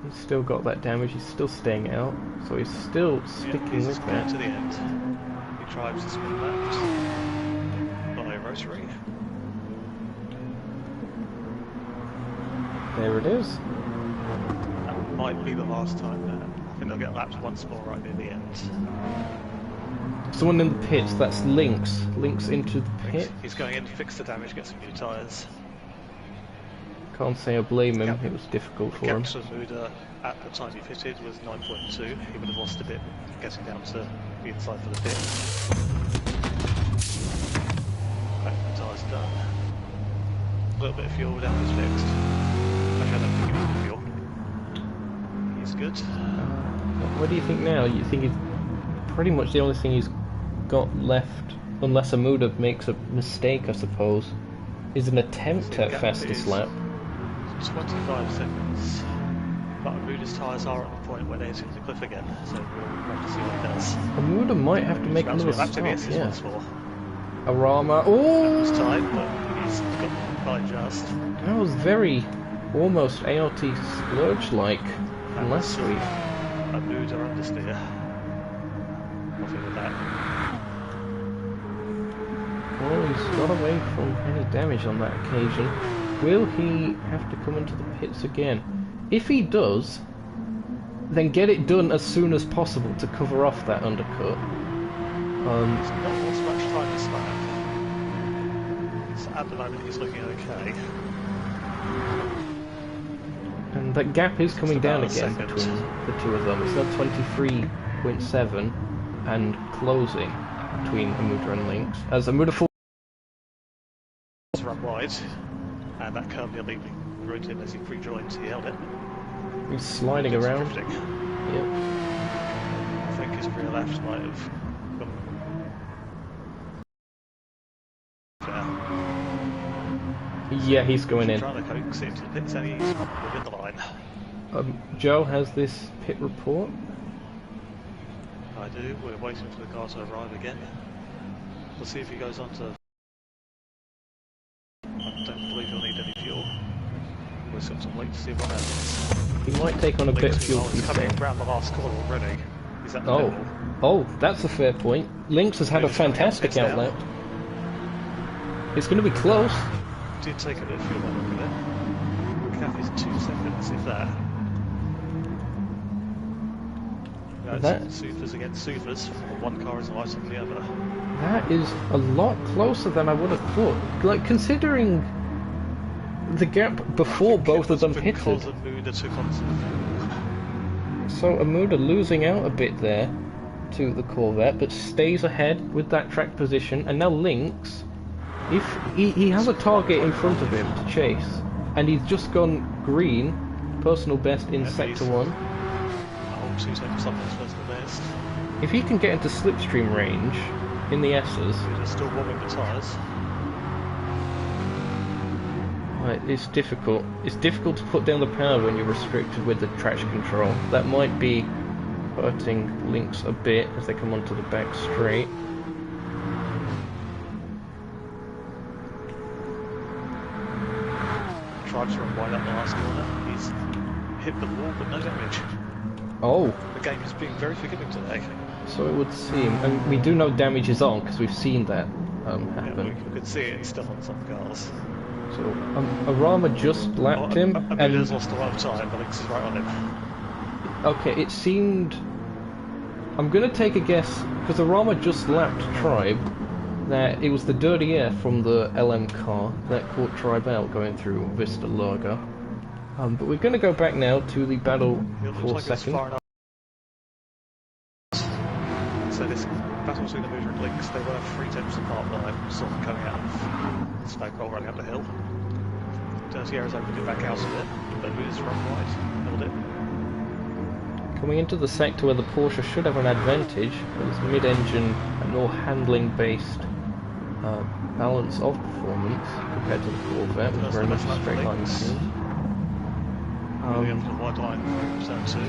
He's still got that damage, he's still staying out, so he's still sticking with that. To the end. He tries to spin left by rotary. There it is. That might be the last time. I think they'll get lapped once more right near the end. Someone in the pits, that's Lynx. Lynx into the pit. He's going in to fix the damage, get some new tyres. Can't say I blame him, it was difficult for him. The gap to Muda at the time he fitted was 9.2. He would have lost a bit getting down to the inside for the pit. Back the tyres done. A little bit of fuel, down was fixed. Actually, I don't think he needs the fuel. He's good. What do you think now? You think he's pretty much the only thing he's got left, unless Amuda makes a mistake, I suppose, is an attempt at fastest lap. 25 seconds. But Amuda's tyres are at the point where they're hitting the cliff again, so we'll have to see what he does. Amuda might have to make another stop, yeah. Arama, oh! That was tight, but he's got by just. That was very, almost ART Splurge-like from last week. Amuda understeer. Nothing with that. Well, he's got away from any damage on that occasion. Will he have to come into the pits again? If he does, then get it done as soon as possible to cover off that undercut. He's not lost much time this lap. So at the moment he's looking okay. And that gap is coming down again between the two of them. It's now 23.7 and closing between Amuda and Lynx. As Amuda falls run wide, and that curve nearly ruined him as he pre-joined. He held it. He's sliding around. Drifting. Yep. I think his rear left might have gone. Yeah, he's going in. Trying to coax into the pits and he's within the line. Joe has this pit report. I do. We're waiting for the car to arrive again. We'll see if he goes on to. I don't believe he'll need any fuel. We'll just have to wait to see what happens. He might take on a bit of fuel. He's coming around the last corner already. He's at the oh, middle. oh, that's a fair point. Lynx has had a fantastic outlet. It's going to be close. Did take a bit of fuel by the look of it. Cap is 2 seconds, if that. That Supers against supers. One car is lighter than the other. That is a lot closer than I would have thought. Like, considering the gap before both of them pitted. Amuda took on so Amuda losing out a bit there to the Corvette, but stays ahead with that track position. And now Lynx, if he has a target in front of him to chase, and he's just gone green, personal best in sector 1. 2 seconds up his personal best. If he can get into slipstream range in the S's, he's still warming the tyres. Right, it's difficult. It's difficult to put down the power when you're restricted with the traction control. That might be hurting Lynx a bit as they come onto the back straight. Tried to run wide up the last corner. He's hit the wall but no damage. Oh. The game is being very forgiving today. So it would seem. And we do know damage is on because we've seen that happen. Yeah, we could see it still on some cars. So Arama just lapped him. And he's lost a lot of time, but Lynx is right on him. Okay, it seemed... I'm going to take a guess, because Arama just lapped Tribe, that it was the dirty air from the LM car that caught Tribe out going through Vista Larga. But we're going to go back now to the battle for second. So this battle between the Amuda and Lynx, they were 3 tenths apart when I saw them coming out of smoke roll running up the hill. Dirty Air has opened it back out of it, but Amuda's run wide, held it. Coming into the sector where the Porsche should have an advantage, but it's mid-engine and more handling-based balance of performance compared to the Corvette, which is very much a straight line machine. Moving up to the wide line, zone 2.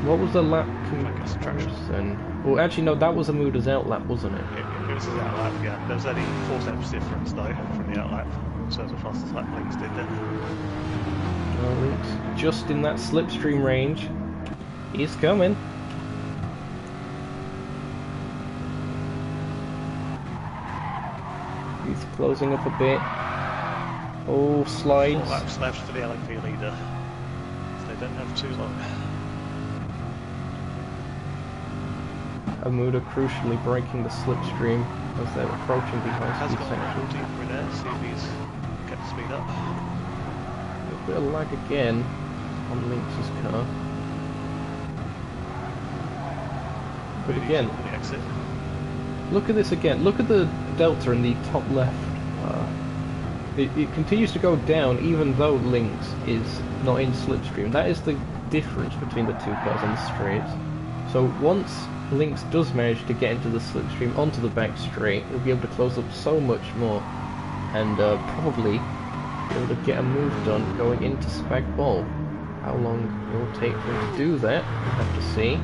What was the lap comparison. Well, actually, no, that was Amuda's outlap, wasn't it? It was his outlap, yeah. There was only 4 steps difference though from the outlap, so the fastest lap Links did then. Links just in that slipstream range. He's coming. He's closing up a bit. Oh, slides. 4 laps left for the LMP leader, so they don't have too long. Amuda crucially breaking the slipstream as they're approaching the high speed section. Deeper in there, see if he's kept the speed up. A bit of lag again on Lynx's car. But again, look at this again. Look at the delta in the top left. It continues to go down even though Lynx is not in slipstream. That is the difference between the two cars on the straights. So once Lynx does manage to get into the slipstream onto the back straight, he'll be able to close up so much more and probably be able to get a move done going into Spag Ball. How long it will take for him to do that, we'll have to see.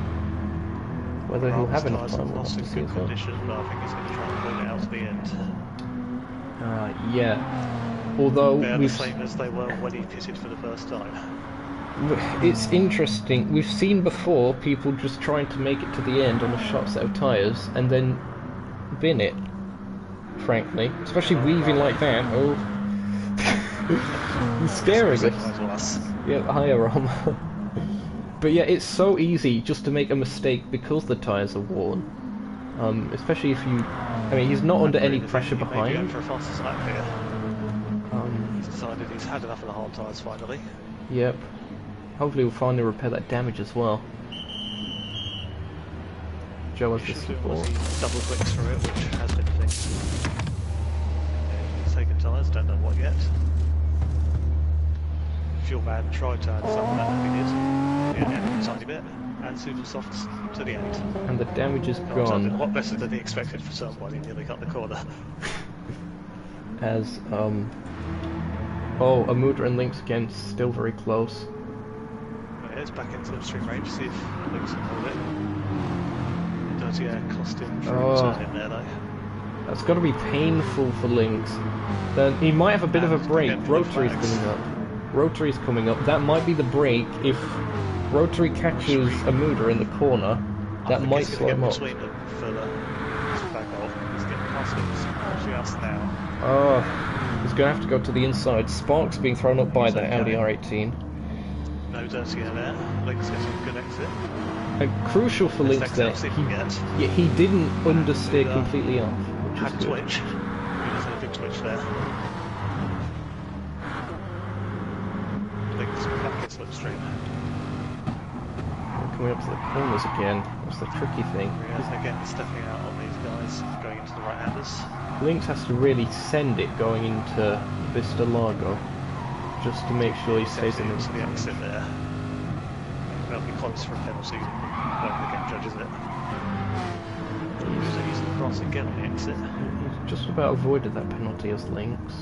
Whether he'll have enough time, we'll have to see as well. But I think he's going to try and pull it out to the end. Yeah. Although they're the same as they were when he pitted for the first time. It's interesting. We've seen before people just trying to make it to the end on a short set of tyres and then bin it. Frankly, especially weaving like that. Oh, it's scary. Yeah, higher on. But yeah, it's so easy just to make a mistake because the tyres are worn. Especially if you... I mean, he's not under any pressure behind. For a fastest lap here. He's decided he's had enough of the hard tyres finally. Yep. Hopefully we'll finally repair that damage as well. Joe has the support. Double clicks for it, which has been a thing. He's taken tyres, don't know what yet. Fuel man tried to add some of that if he did. Yeah, a tiny bit. And super softs to the end. And the damage is gone. A lot better than he expected for someone. He nearly cut the corner. As, oh, Amuda and Lynx again, still very close. It's back into the slipstream range, see if Lynx can hold it. Dirty air cost him for in there though. That's got to be painful for Lynx. Then he might have a bit of a break. Rotary's coming up. Rotary's coming up. That might be the break if Rotary catches Amuda in the corner. That might slow him up. He's getting past us now. Oh, he's going to have to go to the inside. Sparks being thrown up by the Audi R18. No dirty air there. Lynx gets a good exit. And crucial for Lynx there, he didn't understeer completely off. Had a twitch. He does have a big twitch there. Lynx back in slipstream. Coming up to the corners again. That's the tricky thing. Again, stepping out on these guys, going into the right-handers. Lynx has to really send it going into Vista Largo, just to make sure he stays in the exit there. That'll be close for a penalty when the game judges it. He's across again on the exit. He's just about avoided that penalty as Lynx.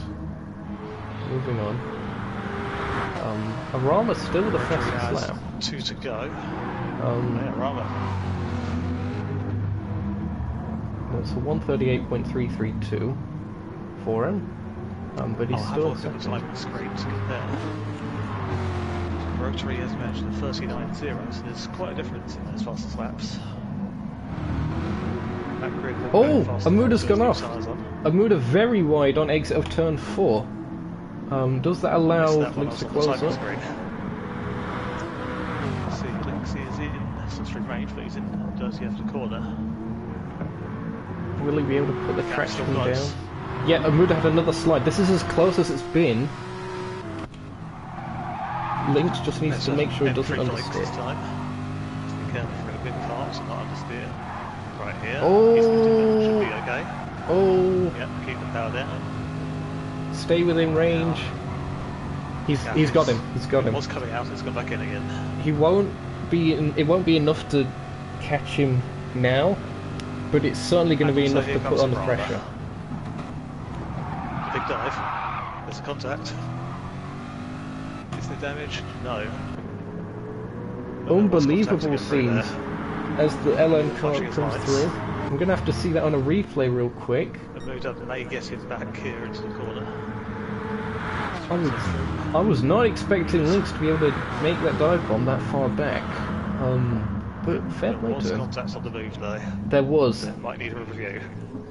Moving on. Arama's still the fastest lap. 2 to go. Arama. It's a 138.332 for him. But he's still second. The time scraped there. Rotary has managed the 39.0, so there's quite a difference in those fastest laps. Oh, Amuda's gone off. Amuda very wide on exit of turn 4. Does that allow Lynx to close up? See, Lynx is in slipstream range, but he's in dirty after corner. Will he be able to put the traction down? Yeah, Amuda had another slide. This is as close as it's been. Lynx just needs to make sure he doesn't understeer. Be careful for a bit fast and not understeer. Right here. Oh! Should be okay. Oh! Yep, keep the power down. Stay within range. He's got him. He's got him. What's coming out? It's gone back in again. He won't be. It won't be enough to catch him now, but it's certainly going to be enough to put on the pressure. Big dive. There's a contact. Is there damage? No. Unbelievable scenes. as the LM car Flashing his comes lights. through. I'm going to have to see that on a replay real quick. And moved up and they get him back here into the corner. I was not expecting Lynx to be able to make that dive bomb that far back. But fair play There was to him. contacts on the move though. There was. Might need a review.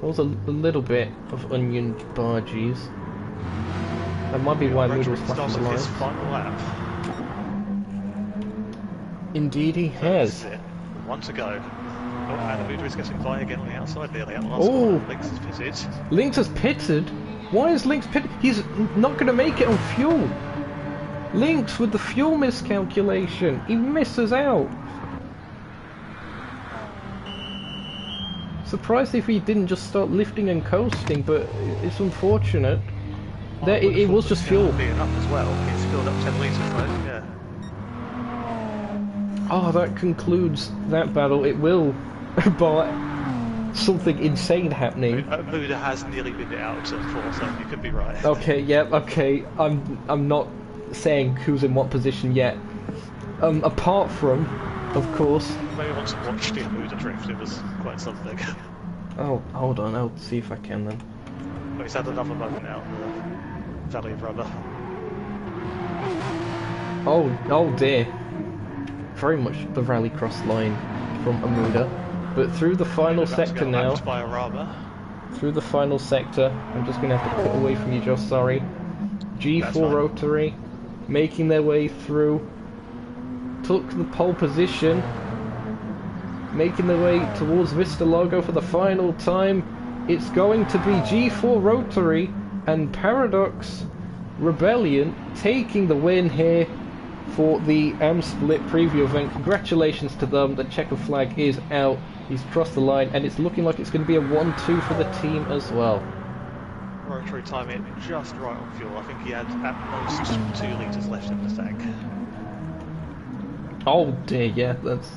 There was a little bit of onion barges. That might be why Mood was flashing the Started his lights. final lap. Indeed he That's has. it. One to go. Oh, and Abuda is getting by again on the outside nearly out the last Oh. corner. Lynx is pitted. Lynx has pitted? Why is Lynx pitted? He's not going to make it on fuel. Lynx with the fuel miscalculation. He misses out. Surprised if he didn't just start lifting and coasting, but it's unfortunate. There, it was just fuel. Being up as well. He's filled up 10 litres though, yeah. Oh, that concludes that battle. It will, but something insane happening. Abuda has nearly been out of turn 4, so you could be right. Okay, yeah, okay. I'm not saying who's in what position yet. Apart from, of course. Maybe want to watch the Abuda drift, it was quite something. Oh, hold on. I'll see if I can then. But he's had another moment out in the Valley of Rubber. Oh dear. Very much the rallycross line from Amuda. But through the final sector now. By Arama. Through the final sector. I'm just going to have to put away from you, Josh, sorry. G4 rotary. Making their way through. Took the pole position. Making their way towards Vista Largo for the final time. It's going to be G4 rotary and Paradox Rebellion taking the win here for the Split preview event. Congratulations to them. The checker flag is out. He's crossed the line, and it's looking like it's going to be a 1-2 for the team as well. Rotary time in just right on fuel. I think he had at most 2 litres left in the tank. Oh dear, yeah, that's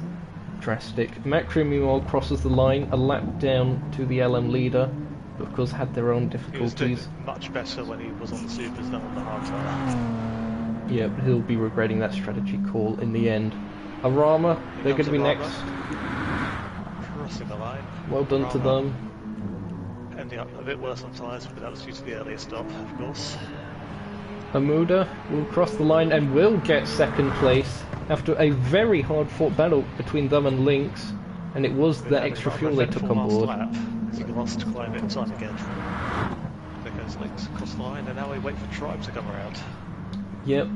drastic. Macri meanwhile crosses the line, a lap down to the LM leader, but of course had their own He was doing difficulties. much better when he was on the supers than on the hard tyre. Yeah, but he'll be regretting that strategy call in the end. Arama, they're going to be Arama. next. Crossing the line. Well done to Arama. them. Ending up a bit worse on tyres, but that was due to the earlier stop, of course. Amuda will cross the line and will get second place after a very hard-fought battle between them and Lynx, and it was the extra fuel they took on board. He lost quite a bit of time again. There goes Lynx across the line, and now we wait for Tribe to come around. Yep,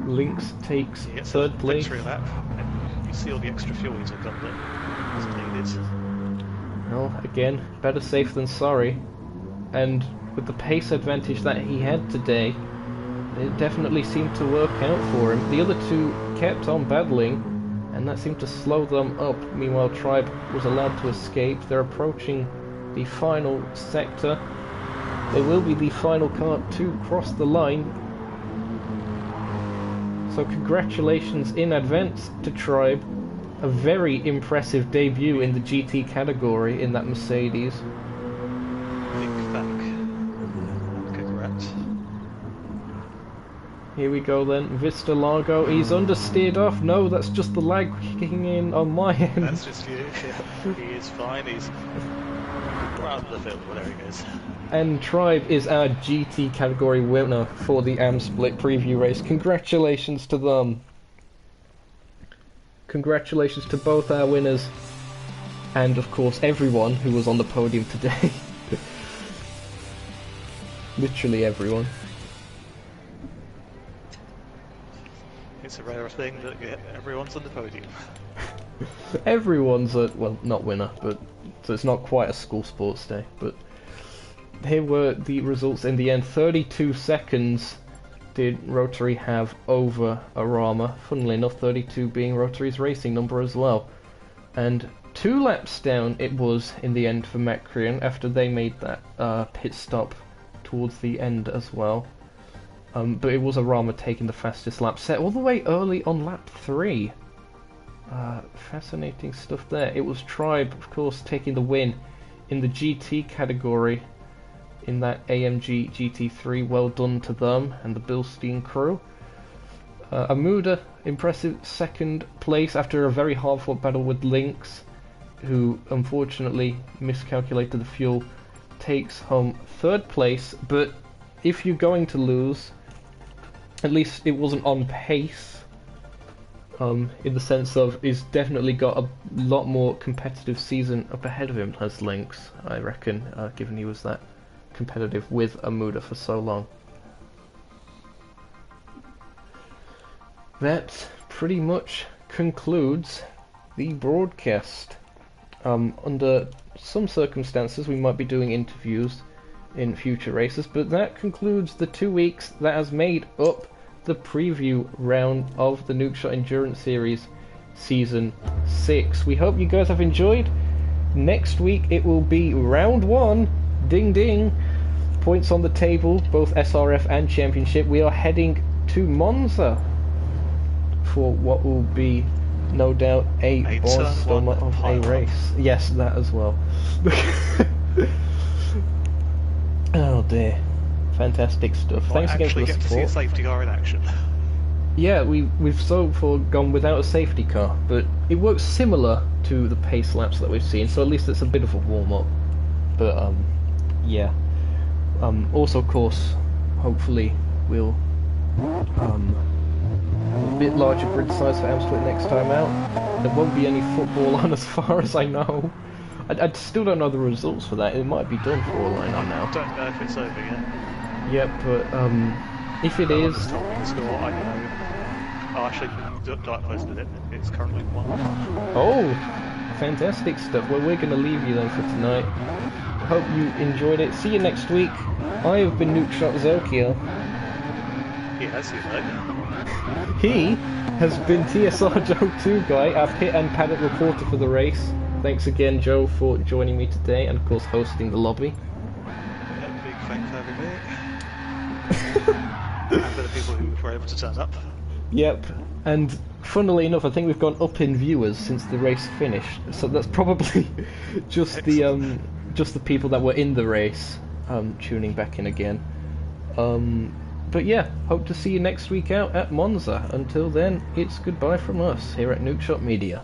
Lynx takes He gets third a place. victory lap, and you see all the extra fuel he took on that wasn't needed. Well, again, better safe than sorry, and with the pace advantage that he had today, it definitely seemed to work out for him. The other two kept on battling, and that seemed to slow them up. Meanwhile, Tribe was allowed to escape. They're approaching the final sector. They will be the final car to cross the line. So congratulations in advance to Tribe. A very impressive debut in the GT category in that Mercedes. Big back. Congrats. Here we go then, Vista Largo. He's understeered off. No, that's just the lag kicking in on my end. That's just you. He is fine. He's around the field. Well, there he goes. And Tribe is our GT category winner for the Split preview race. Congratulations to them. Congratulations to both our winners. And of course everyone who was on the podium today. Literally everyone. It's a rare thing that everyone's on the podium. Everyone's a, well, not winner, but so it's not quite a school sports day, but here were the results in the end. 32 seconds did Rotary have over Arama. Funnily enough, 32 being Rotary's racing number as well. And 2 laps down it was in the end for Mecrian after they made that pit stop towards the end as well. But it was Arama taking the fastest lap, set all the way early on lap 3. Fascinating stuff there. It was Tribe, of course, taking the win in the GT category in that AMG GT3. Well done to them and the Bilstein crew. Amuda, impressive second place after a very hard-fought battle with Lynx, who unfortunately miscalculated the fuel, takes home third place. But if you're going to lose, at least it wasn't on pace, in the sense of he's definitely got a lot more competitive season up ahead of him as Lynx, I reckon, given he was that competitive with Amuda for so long. That pretty much concludes the broadcast. Under some circumstances we might be doing interviews in future races, but that concludes the 2 weeks that has made up the preview round of the Nukeshot Endurance Series Season 6. We hope you guys have enjoyed. Next week it will be round 1, ding ding, points on the table, both SRF and Championship. We are heading to Monza for what will be no doubt a barnstormer of a race. Yes, that as well. Oh dear. Fantastic stuff. Thanks again for the support. To see a safety car in action. Yeah, we've so far gone without a safety car, but it works similar to the pace laps that we've seen, so at least it's a bit of a warm-up. But yeah. Also, of course, hopefully we'll a bit larger grid size for Amsterdam next time out. There won't be any football on as far as I know. I still don't know the results for that. It might be done for all I know now. I don't know if it's over yet. Yep, but if it is... Told me the score, I know. Oh, actually, Dark posted it. It's currently 1. Oh, fantastic stuff. Well, we're going to leave you then for tonight. Hope you enjoyed it. See you next week. I have been Nukeshot Zokeo. Yes, you know. He has been TSR Joe 2 Guy, our pit and paddock reporter for the race. Thanks again, Joe, for joining me today and, of course, hosting the lobby. Yeah, big thanks for having me. And for the people who were able to turn up. Yep, and funnily enough, I think we've gone up in viewers since the race finished. So that's probably just the people that were in the race tuning back in again. But yeah, hope to see you next week out at Monza. Until then, it's goodbye from us here at Nukeshot Media.